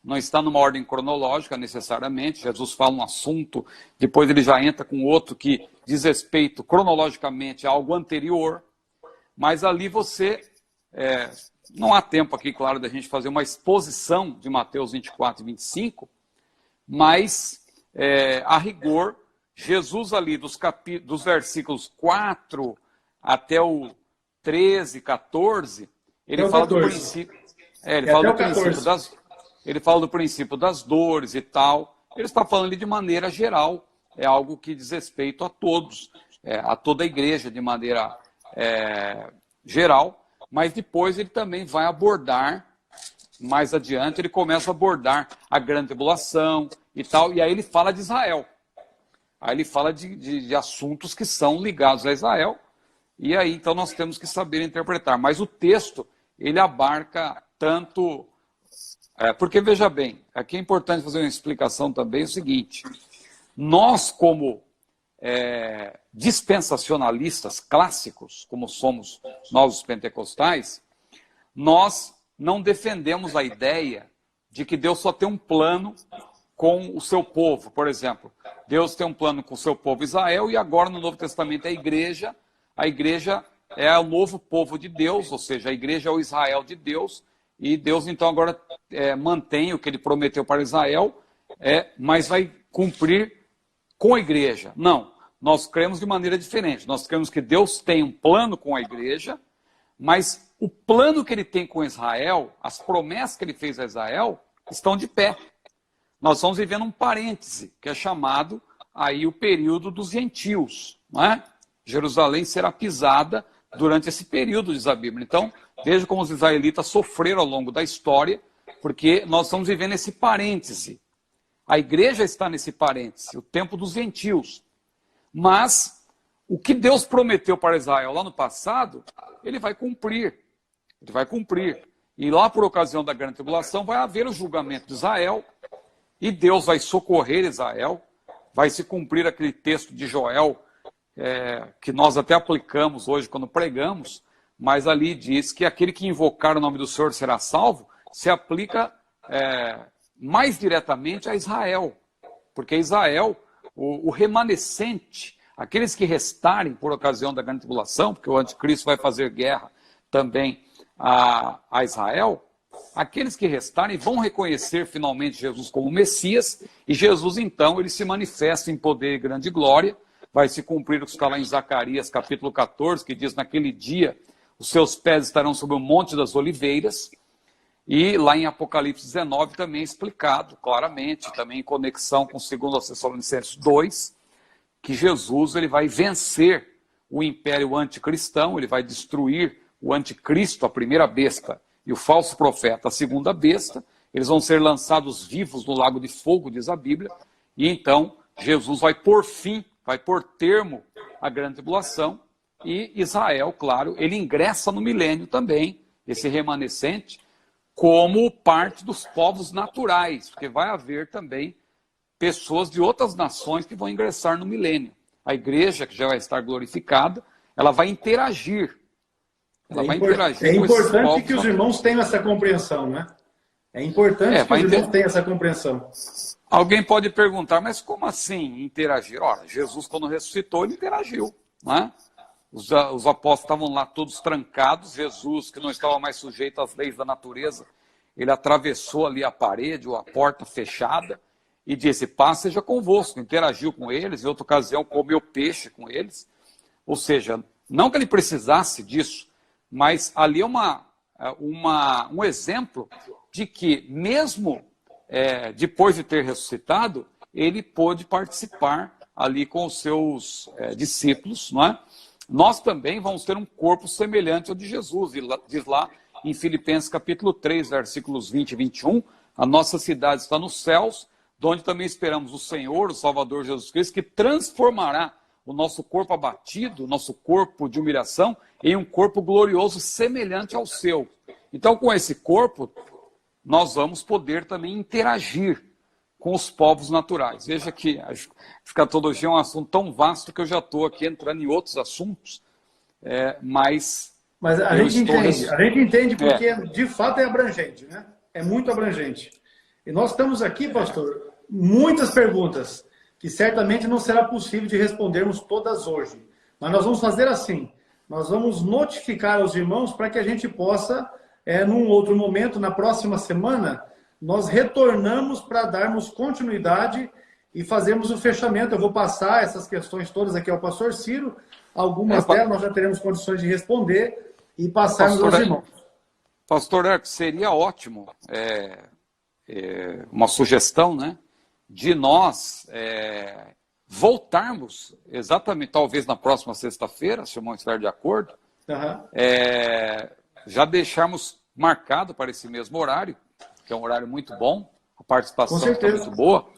Não está numa ordem cronológica necessariamente. Jesus fala um assunto, depois ele já entra com outro que diz respeito cronologicamente a algo anterior, mas ali você, não há tempo aqui, claro, da gente fazer uma exposição de Mateus 24 e 25, mas a rigor, Jesus ali dos versículos 4 até o 13, 14, ele fala 14. Do princípio. Ele fala do princípio das dores e tal. Ele está falando ali de maneira geral. É algo que diz respeito a todos, a toda a igreja de maneira geral. Mas depois ele também vai abordar, mais adiante, ele começa a abordar a grande tribulação e tal. E aí ele fala de Israel. Aí ele fala de assuntos que são ligados a Israel. E aí, então, nós temos que saber interpretar. Mas o texto, ele abarca tanto... porque, veja bem, aqui é importante fazer uma explicação também, o seguinte. Nós, como dispensacionalistas clássicos, como somos nós os pentecostais, nós não defendemos a ideia de que Deus só tem um plano com o seu povo. Por exemplo, Deus tem um plano com o seu povo Israel, e agora no Novo Testamento a igreja é o novo povo de Deus, ou seja, a igreja é o Israel de Deus, e Deus então agora mantém o que ele prometeu para Israel, mas vai cumprir com a igreja. Não, nós cremos de maneira diferente. Nós cremos que Deus tem um plano com a igreja, mas o plano que ele tem com Israel, as promessas que ele fez a Israel, estão de pé. Nós estamos vivendo um parêntese, que é chamado aí o período dos gentios, não é? Jerusalém será pisada durante esse período, diz a Bíblia. Então, veja como os israelitas sofreram ao longo da história, porque nós estamos vivendo esse parêntese. A igreja está nesse parêntese, o tempo dos gentios. Mas o que Deus prometeu para Israel lá no passado, ele vai cumprir. Ele vai cumprir. E lá, por ocasião da grande tribulação, vai haver o julgamento de Israel, e Deus vai socorrer Israel, vai se cumprir aquele texto de Joel, que nós até aplicamos hoje quando pregamos, mas ali diz que aquele que invocar o nome do Senhor será salvo, se aplica mais diretamente a Israel, porque Israel, o remanescente, aqueles que restarem por ocasião da grande tribulação, porque o anticristo vai fazer guerra também a Israel, aqueles que restarem vão reconhecer finalmente Jesus como Messias, e Jesus então ele se manifesta em poder e grande glória. Vai se cumprir o que está lá em Zacarias capítulo 14, que diz: naquele dia os seus pés estarão sobre o Monte das Oliveiras. E lá em Apocalipse 19 também é explicado claramente, também em conexão com 2 Tessalonicenses 2, que Jesus ele vai vencer o império anticristão, ele vai destruir o anticristo, a primeira besta, e o falso profeta, a segunda besta. Eles vão ser lançados vivos no lago de fogo, diz a Bíblia, e então Jesus vai pôr fim, vai pôr termo à grande tribulação, e Israel, claro, ele ingressa no milênio também, esse remanescente, como parte dos povos naturais, porque vai haver também pessoas de outras nações que vão ingressar no milênio. A igreja, que já vai estar glorificada, ela vai interagir Ela vai interagir é com esses importante povos que os irmãos tenham essa compreensão, né? É importante que os irmãos tenham essa compreensão. Alguém pode perguntar, mas como assim interagir? Ora, Jesus, quando ressuscitou, ele interagiu, né? Os apóstolos estavam lá todos trancados, Jesus, que não estava mais sujeito às leis da natureza, ele atravessou ali a parede ou a porta fechada e disse, paz seja convosco, interagiu com eles, em outra ocasião comeu peixe com eles, ou seja, não que ele precisasse disso, mas ali é um exemplo de que mesmo depois de ter ressuscitado, ele pôde participar ali com os seus discípulos, não é? Nós também vamos ter um corpo semelhante ao de Jesus, diz lá em Filipenses capítulo 3, versículos 20 e 21, a nossa cidade está nos céus, de onde também esperamos o Senhor, o Salvador Jesus Cristo, que transformará o nosso corpo abatido, o nosso corpo de humilhação, em um corpo glorioso semelhante ao seu. Então, com esse corpo, nós vamos poder também interagir com os povos naturais. Veja que a escatologia é um assunto tão vasto que eu já estou aqui entrando em outros assuntos, mas a gente entende porque de fato é abrangente, né? É muito abrangente. E nós estamos aqui, pastor, muitas perguntas que certamente não será possível de respondermos todas hoje. Mas nós vamos fazer assim, nós vamos notificar aos irmãos para que a gente possa, num outro momento, na próxima semana, nós retornamos para darmos continuidade e fazermos o fechamento. Eu vou passar essas questões todas aqui ao pastor Ciro, algumas delas nós já teremos condições de responder e passarmos aos irmãos. Pastor Herco, seria ótimo, uma sugestão, né, de nós voltarmos exatamente, talvez na próxima sexta-feira, se o irmão estiver de acordo, já deixarmos marcado para esse mesmo horário, que é um horário muito bom, a participação está muito boa,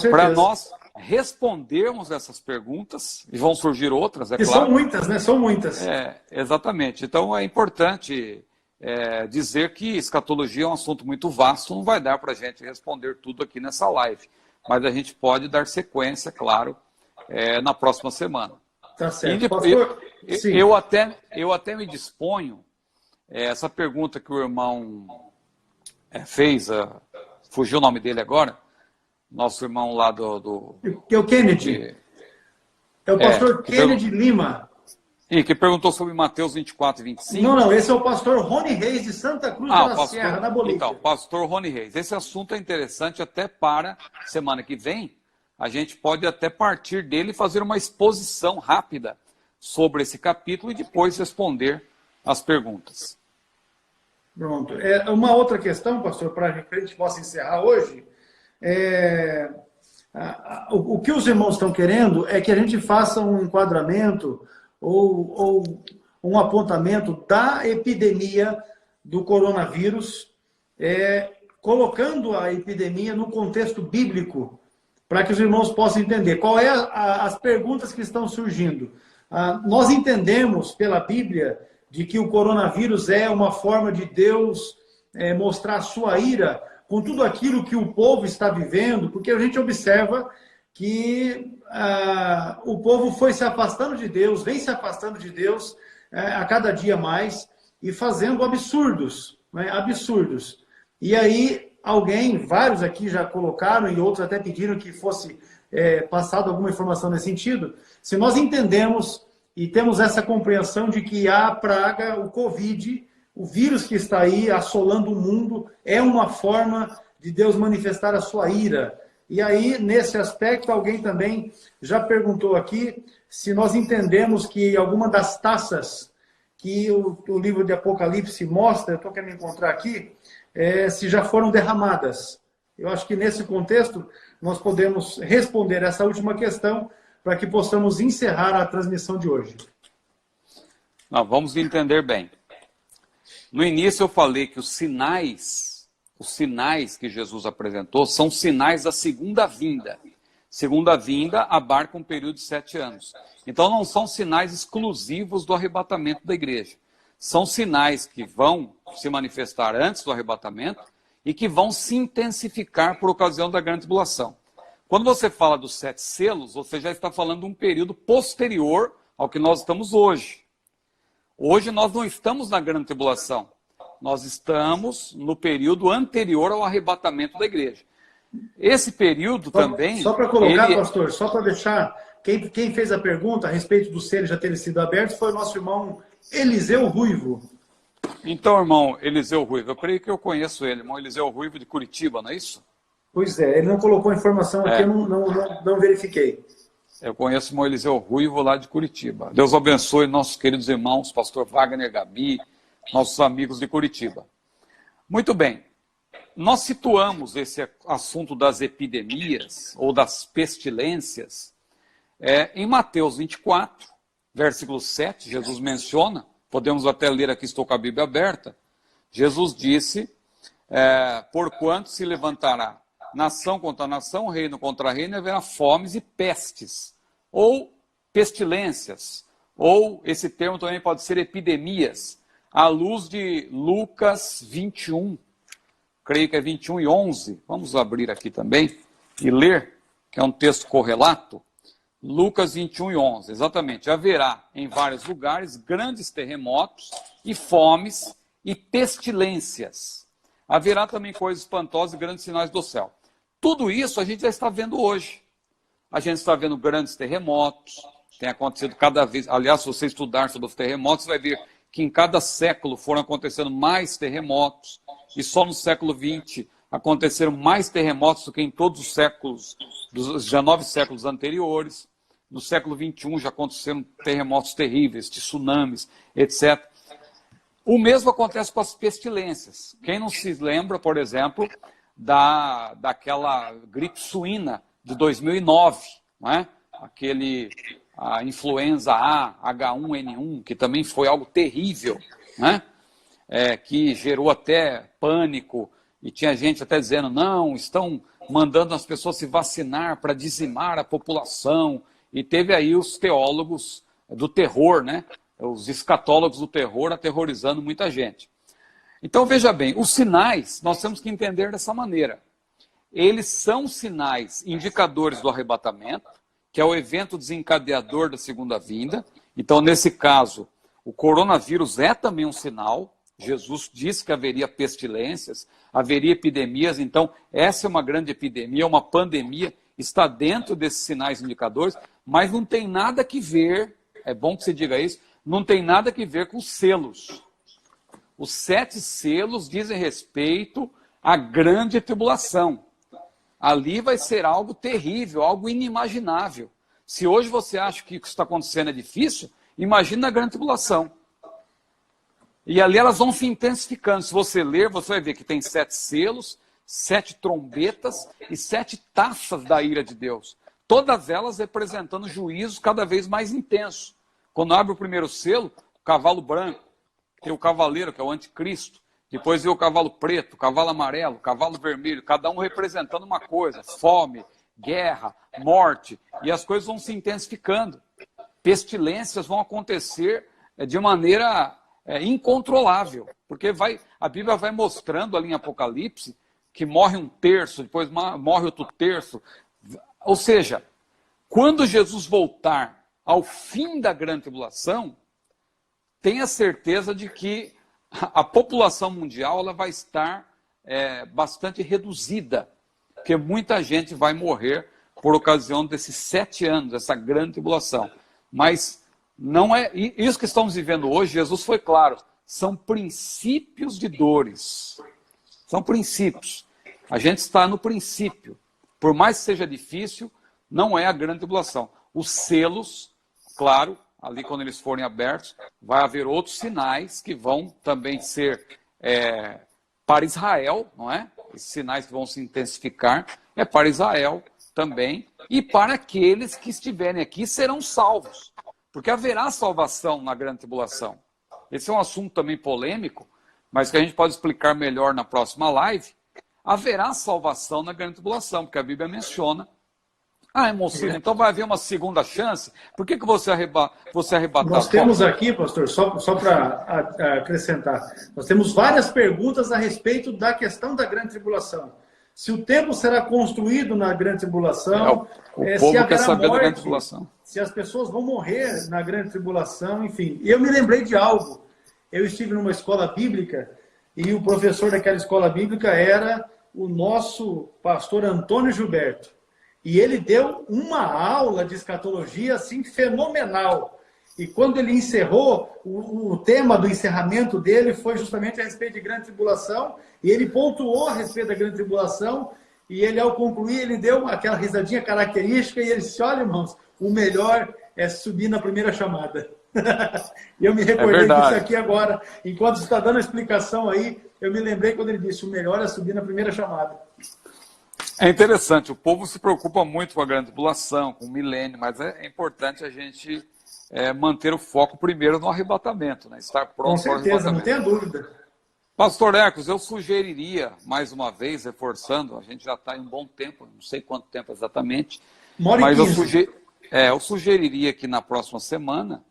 para nós respondermos essas perguntas, e vão surgir outras, claro. São muitas, né? São muitas. Exatamente. Então é importante dizer que escatologia é um assunto muito vasto, não vai dar para a gente responder tudo aqui nessa live, mas a gente pode dar sequência, claro, na próxima semana. Tá certo. E depois, eu até me disponho, essa pergunta que o irmão fez, fugiu o nome dele agora, nosso irmão lá que é o Kennedy. É o pastor Kennedy Lima. E que perguntou sobre Mateus 24 e 25. Não, esse é o pastor Rony Reis de Santa Cruz da Sierra, na Bolívia. Então, pastor Rony Reis. Esse assunto é interessante até para semana que vem. A gente pode até partir dele e fazer uma exposição rápida sobre esse capítulo e depois responder as perguntas. Pronto. Uma outra questão, pastor, para que a gente possa encerrar hoje, o que os irmãos estão querendo é que a gente faça um enquadramento ou um apontamento da epidemia do coronavírus, colocando a epidemia no contexto bíblico, para que os irmãos possam entender qual as perguntas que estão surgindo. Nós entendemos pela Bíblia de que o coronavírus é uma forma de Deus mostrar a sua ira com tudo aquilo que o povo está vivendo, porque a gente observa que o povo foi se afastando de Deus, vem se afastando de Deus a cada dia mais e fazendo absurdos, né? Absurdos. E aí vários aqui já colocaram e outros até pediram que fosse passado alguma informação nesse sentido. Se nós entendemos e temos essa compreensão de que a praga, o Covid, o vírus que está aí assolando o mundo, é uma forma de Deus manifestar a sua ira. E aí, nesse aspecto, alguém também já perguntou aqui se nós entendemos que alguma das taças que o livro de Apocalipse mostra, eu estou querendo encontrar aqui, se já foram derramadas. Eu acho que nesse contexto nós podemos responder essa última questão para que possamos encerrar a transmissão de hoje. Vamos entender bem. No início eu falei que os sinais que Jesus apresentou são sinais da segunda vinda. Segunda vinda abarca um período de 7 anos. Então não são sinais exclusivos do arrebatamento da igreja. São sinais que vão se manifestar antes do arrebatamento e que vão se intensificar por ocasião da grande tribulação. Quando você fala dos 7 selos, você já está falando de um período posterior ao que nós estamos hoje. Hoje nós não estamos na grande tribulação. Nós estamos no período anterior ao arrebatamento da igreja. Esse período também... Só para colocar, pastor, só para deixar... Quem fez a pergunta a respeito do selo já ter sido aberto foi o nosso irmão Eliseu Ruivo. Então, irmão Eliseu Ruivo, eu creio que eu conheço ele, irmão Eliseu Ruivo de Curitiba, não é isso? Pois é, ele não colocou informação aqui, eu não verifiquei. Eu conheço o irmão Eliseu Ruivo lá de Curitiba. Deus abençoe nossos queridos irmãos, pastor Wagner Gabi, nossos amigos de Curitiba. Muito bem, nós situamos esse assunto das epidemias ou das pestilências em Mateus 24, versículo 7, Jesus menciona, podemos até ler aqui, estou com a Bíblia aberta, Jesus disse, porquanto se levantará nação contra nação, reino contra reino, e haverá fomes e pestes, ou pestilências, ou esse termo também pode ser epidemias, à luz de Lucas 21, creio que é 21 e 11, vamos abrir aqui também e ler, que é um texto correlato, Lucas 21 e 11, exatamente, haverá em vários lugares grandes terremotos e fomes e pestilências. Haverá também coisas espantosas e grandes sinais do céu. Tudo isso a gente já está vendo hoje. A gente está vendo grandes terremotos, tem acontecido cada vez... Aliás, se você estudar sobre os terremotos, você vai ver que em cada século foram acontecendo mais terremotos, e só no século XX aconteceram mais terremotos do que em todos os séculos, dos 19 séculos anteriores. No século XXI já aconteceram terremotos terríveis, tsunamis, etc. O mesmo acontece com as pestilências. Quem não se lembra, por exemplo, daquela gripe suína de 2009, não é? A influenza A, H1N1, que também foi algo terrível, né? Que gerou até pânico, e tinha gente até dizendo, não, estão mandando as pessoas se vacinar para dizimar a população, e teve aí os teólogos do terror, né? Os escatólogos do terror aterrorizando muita gente. Então, veja bem, os sinais nós temos que entender dessa maneira. Eles são sinais indicadores do arrebatamento, que é o evento desencadeador da segunda vinda. Então, nesse caso, o coronavírus é também um sinal. Jesus disse que haveria pestilências, haveria epidemias. Então, essa é uma grande epidemia, uma pandemia, está dentro desses sinais indicadores, mas não tem nada que ver, é bom que você diga isso, não tem nada que ver com os selos. Os 7 selos dizem respeito à grande tribulação. Ali vai ser algo terrível, algo inimaginável. Se hoje você acha que o que está acontecendo é difícil, imagine na grande tribulação. E ali elas vão se intensificando. Se você ler, você vai ver que tem 7 selos, 7 trombetas e 7 taças da ira de Deus. Todas elas representando juízos cada vez mais intensos. Quando abre o primeiro selo, o cavalo branco, tem o cavaleiro, que é o anticristo. Depois vem o cavalo preto, o cavalo amarelo, o cavalo vermelho, cada um representando uma coisa. Fome, guerra, morte. E as coisas vão se intensificando. Pestilências vão acontecer de maneira incontrolável. Porque a Bíblia vai mostrando ali em Apocalipse que morre um terço, depois morre outro terço. Ou seja, quando Jesus voltar ao fim da grande tribulação, tenha certeza de que a população mundial ela vai estar bastante reduzida, porque muita gente vai morrer por ocasião desses 7 anos, dessa grande tribulação. Mas não é isso que estamos vivendo hoje. Jesus foi claro, são princípios de dores, são princípios. A gente está no princípio, por mais que seja difícil, não é a grande tribulação. Os selos, claro, ali quando eles forem abertos, vai haver outros sinais que vão também ser para Israel, não é? Esses sinais que vão se intensificar, é para Israel também, e para aqueles que estiverem aqui serão salvos, porque haverá salvação na grande tribulação. Esse é um assunto também polêmico, mas que a gente pode explicar melhor na próxima live. Haverá salvação na grande tribulação, porque a Bíblia menciona. Irmão Ciro, então vai haver uma segunda chance? Por que você arrebatar? Nós temos aqui, pastor, só para acrescentar, nós temos várias perguntas a respeito da questão da grande tribulação. se o templo será construído na grande tribulação, O se povo quer haverá saber da grande morte, tribulação. se as pessoas vão morrer na grande tribulação, enfim. Eu me lembrei de algo. Eu estive numa escola bíblica e o professor daquela escola bíblica era o nosso pastor Antônio Gilberto. E ele deu uma aula de escatologia assim fenomenal. E quando ele encerrou, o tema do encerramento dele foi justamente a respeito de grande tribulação, e ele pontuou a respeito da grande tribulação, e ele, ao concluir, ele deu aquela risadinha característica, e ele disse, olha, irmãos, o melhor é subir na primeira chamada. E eu me recordei disso aqui agora. Enquanto você está dando a explicação aí, eu me lembrei quando ele disse, o melhor é subir na primeira chamada. É interessante, o povo se preocupa muito com a grande tribulação, com o milênio, mas é importante a gente manter o foco primeiro no arrebatamento, né? Estar pronto. Com certeza, não tenha dúvida. Pastor Ecos, eu sugeriria, mais uma vez, reforçando, a gente já está em um bom tempo, não sei quanto tempo exatamente, mas eu sugeriria que na próxima semana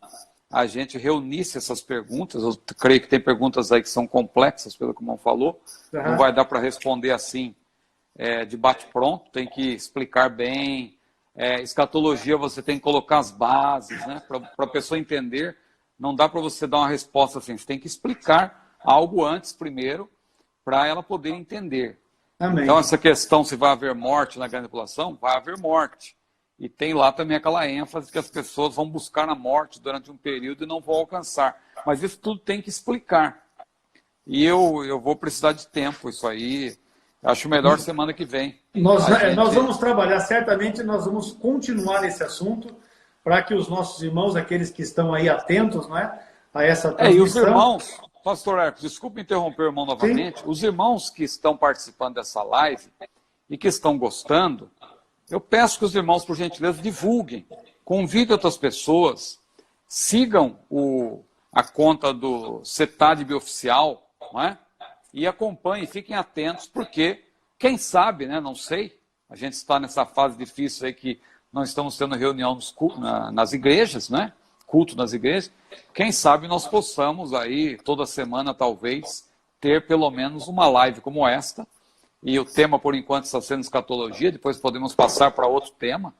a gente reunisse essas perguntas. Eu creio que tem perguntas aí que são complexas, pelo que o irmão falou, não vai dar para responder assim de bate-pronto, tem que explicar bem. Escatologia, você tem que colocar as bases, né, para a pessoa entender. Não dá para você dar uma resposta assim, você tem que explicar algo antes primeiro, para ela poder entender. Amém. Então, essa questão se vai haver morte na grande tribulação, vai haver morte. E tem lá também aquela ênfase que as pessoas vão buscar na morte durante um período e não vão alcançar. Mas isso tudo tem que explicar. E eu vou precisar de tempo, isso aí. Acho melhor semana que vem. Nós vamos trabalhar, certamente nós vamos continuar nesse assunto, para que os nossos irmãos, aqueles que estão aí atentos, não é, a essa transmissão... E os irmãos, pastor Ecos, desculpe interromper o irmão novamente, sim. Os irmãos que estão participando dessa live e que estão gostando, eu peço que os irmãos, por gentileza, divulguem, convidem outras pessoas, sigam a conta do CETADB oficial, não é? E acompanhem, fiquem atentos, porque, quem sabe, né, não sei, a gente está nessa fase difícil aí que não estamos tendo reunião nas igrejas, né? Culto nas igrejas, quem sabe nós possamos aí, toda semana talvez, ter pelo menos uma live como esta, e o tema por enquanto está sendo escatologia, depois podemos passar para outro tema,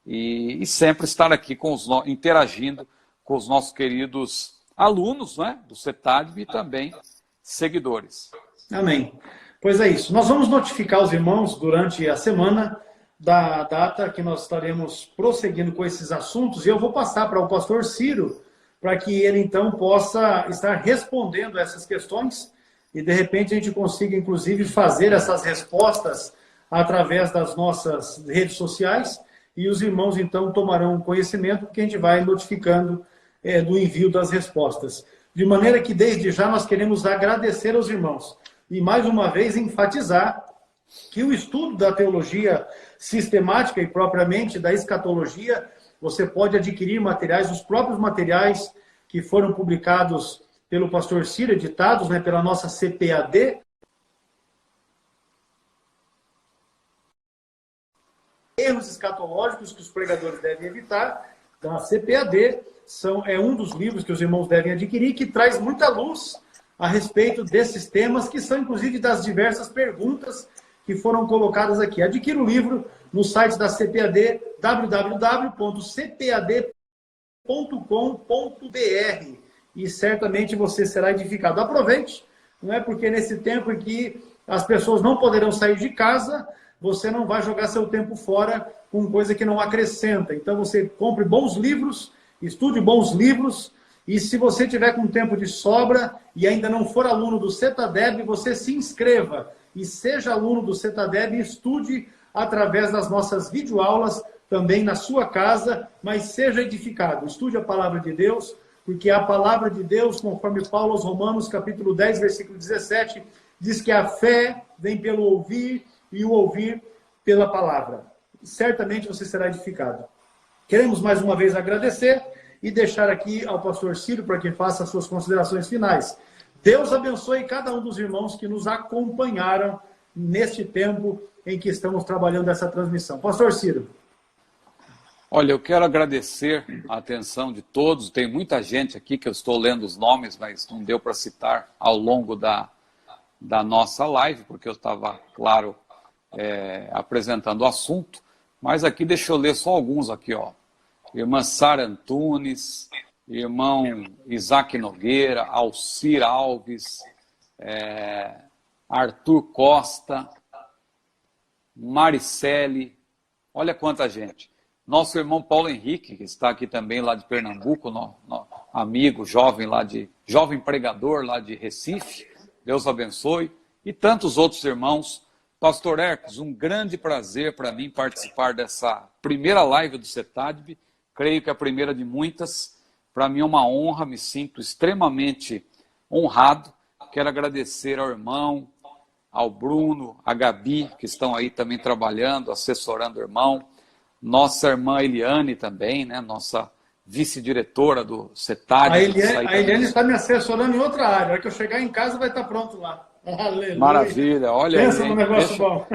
e sempre estar aqui interagindo com os nossos queridos alunos, né, do CETADB e também seguidores. Amém. Pois é isso. Nós vamos notificar os irmãos durante a semana da data que nós estaremos prosseguindo com esses assuntos, e eu vou passar para o pastor Ciro, para que ele então possa estar respondendo essas questões, e de repente a gente consiga inclusive fazer essas respostas através das nossas redes sociais, e os irmãos então tomarão conhecimento, porque a gente vai notificando do envio das respostas. De maneira que desde já nós queremos agradecer aos irmãos, e mais uma vez enfatizar que o estudo da teologia sistemática e propriamente da escatologia, você pode adquirir materiais, os próprios materiais que foram publicados pelo pastor Ciro, editados, né, pela nossa CPAD. Erros escatológicos que os pregadores devem evitar, da CPAD, é um dos livros que os irmãos devem adquirir, que traz muita luz a respeito desses temas, que são inclusive das diversas perguntas que foram colocadas aqui. Adquira o livro no site da CPAD, www.cpad.com.br, e certamente você será edificado. Aproveite, não é? Porque nesse tempo em que as pessoas não poderão sair de casa, você não vai jogar seu tempo fora com coisa que não acrescenta. Então você compre bons livros, estude bons livros, e se você tiver com tempo de sobra e ainda não for aluno do CETADEB, você se inscreva e seja aluno do CETADEB e estude através das nossas videoaulas, também na sua casa, mas seja edificado. Estude a palavra de Deus, porque a palavra de Deus, conforme Paulo aos Romanos, capítulo 10, versículo 17, diz que a fé vem pelo ouvir e o ouvir pela palavra. Certamente você será edificado. Queremos mais uma vez agradecer e deixar aqui ao pastor Ciro para que faça as suas considerações finais. Deus abençoe cada um dos irmãos que nos acompanharam neste tempo em que estamos trabalhando essa transmissão. Pastor Ciro. Olha, eu quero agradecer a atenção de todos. Tem muita gente aqui que eu estou lendo os nomes, mas não deu para citar ao longo da nossa live, porque eu estava, claro, apresentando o assunto, mas aqui deixa eu ler só alguns aqui, ó. Irmã Sara Antunes, irmão Isaac Nogueira, Alcir Alves, Arthur Costa, Maricele, olha quanta gente. Nosso irmão Paulo Henrique, que está aqui também lá de Pernambuco, amigo, jovem pregador lá de Recife, Deus abençoe, e tantos outros irmãos. Pastor Hercules, um grande prazer para mim participar dessa primeira live do CETADB, creio que é a primeira de muitas. Para mim é uma honra, me sinto extremamente honrado. Quero agradecer ao irmão, ao Bruno, a Gabi, que estão aí também trabalhando, assessorando o irmão. Nossa irmã Eliane também, né? Nossa vice-diretora do CETADB. A Eliane está me assessorando em outra área. A hora que eu chegar em casa vai estar pronto lá. Aleluia. Maravilha, olha aí. Pensa no negócio bom.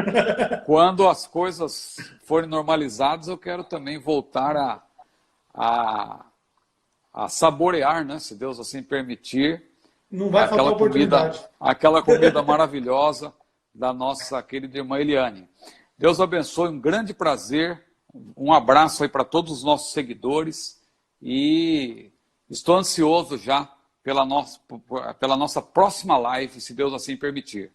Quando as coisas forem normalizadas, eu quero também voltar a saborear, né? Se Deus assim permitir. Não vai faltar oportunidade. Aquela comida maravilhosa da nossa querida irmã Eliane. Deus abençoe, um grande prazer. Um abraço aí para todos os nossos seguidores. E estou ansioso já pela nossa próxima live, se Deus assim permitir.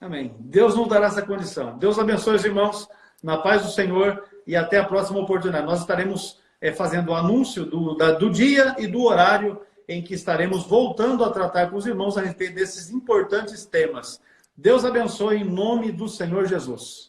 Amém. Deus nos dará essa condição. Deus abençoe os irmãos, na paz do Senhor, e até a próxima oportunidade. Nós estaremos fazendo o anúncio do dia e do horário em que estaremos voltando a tratar com os irmãos a respeito desses importantes temas. Deus abençoe em nome do Senhor Jesus.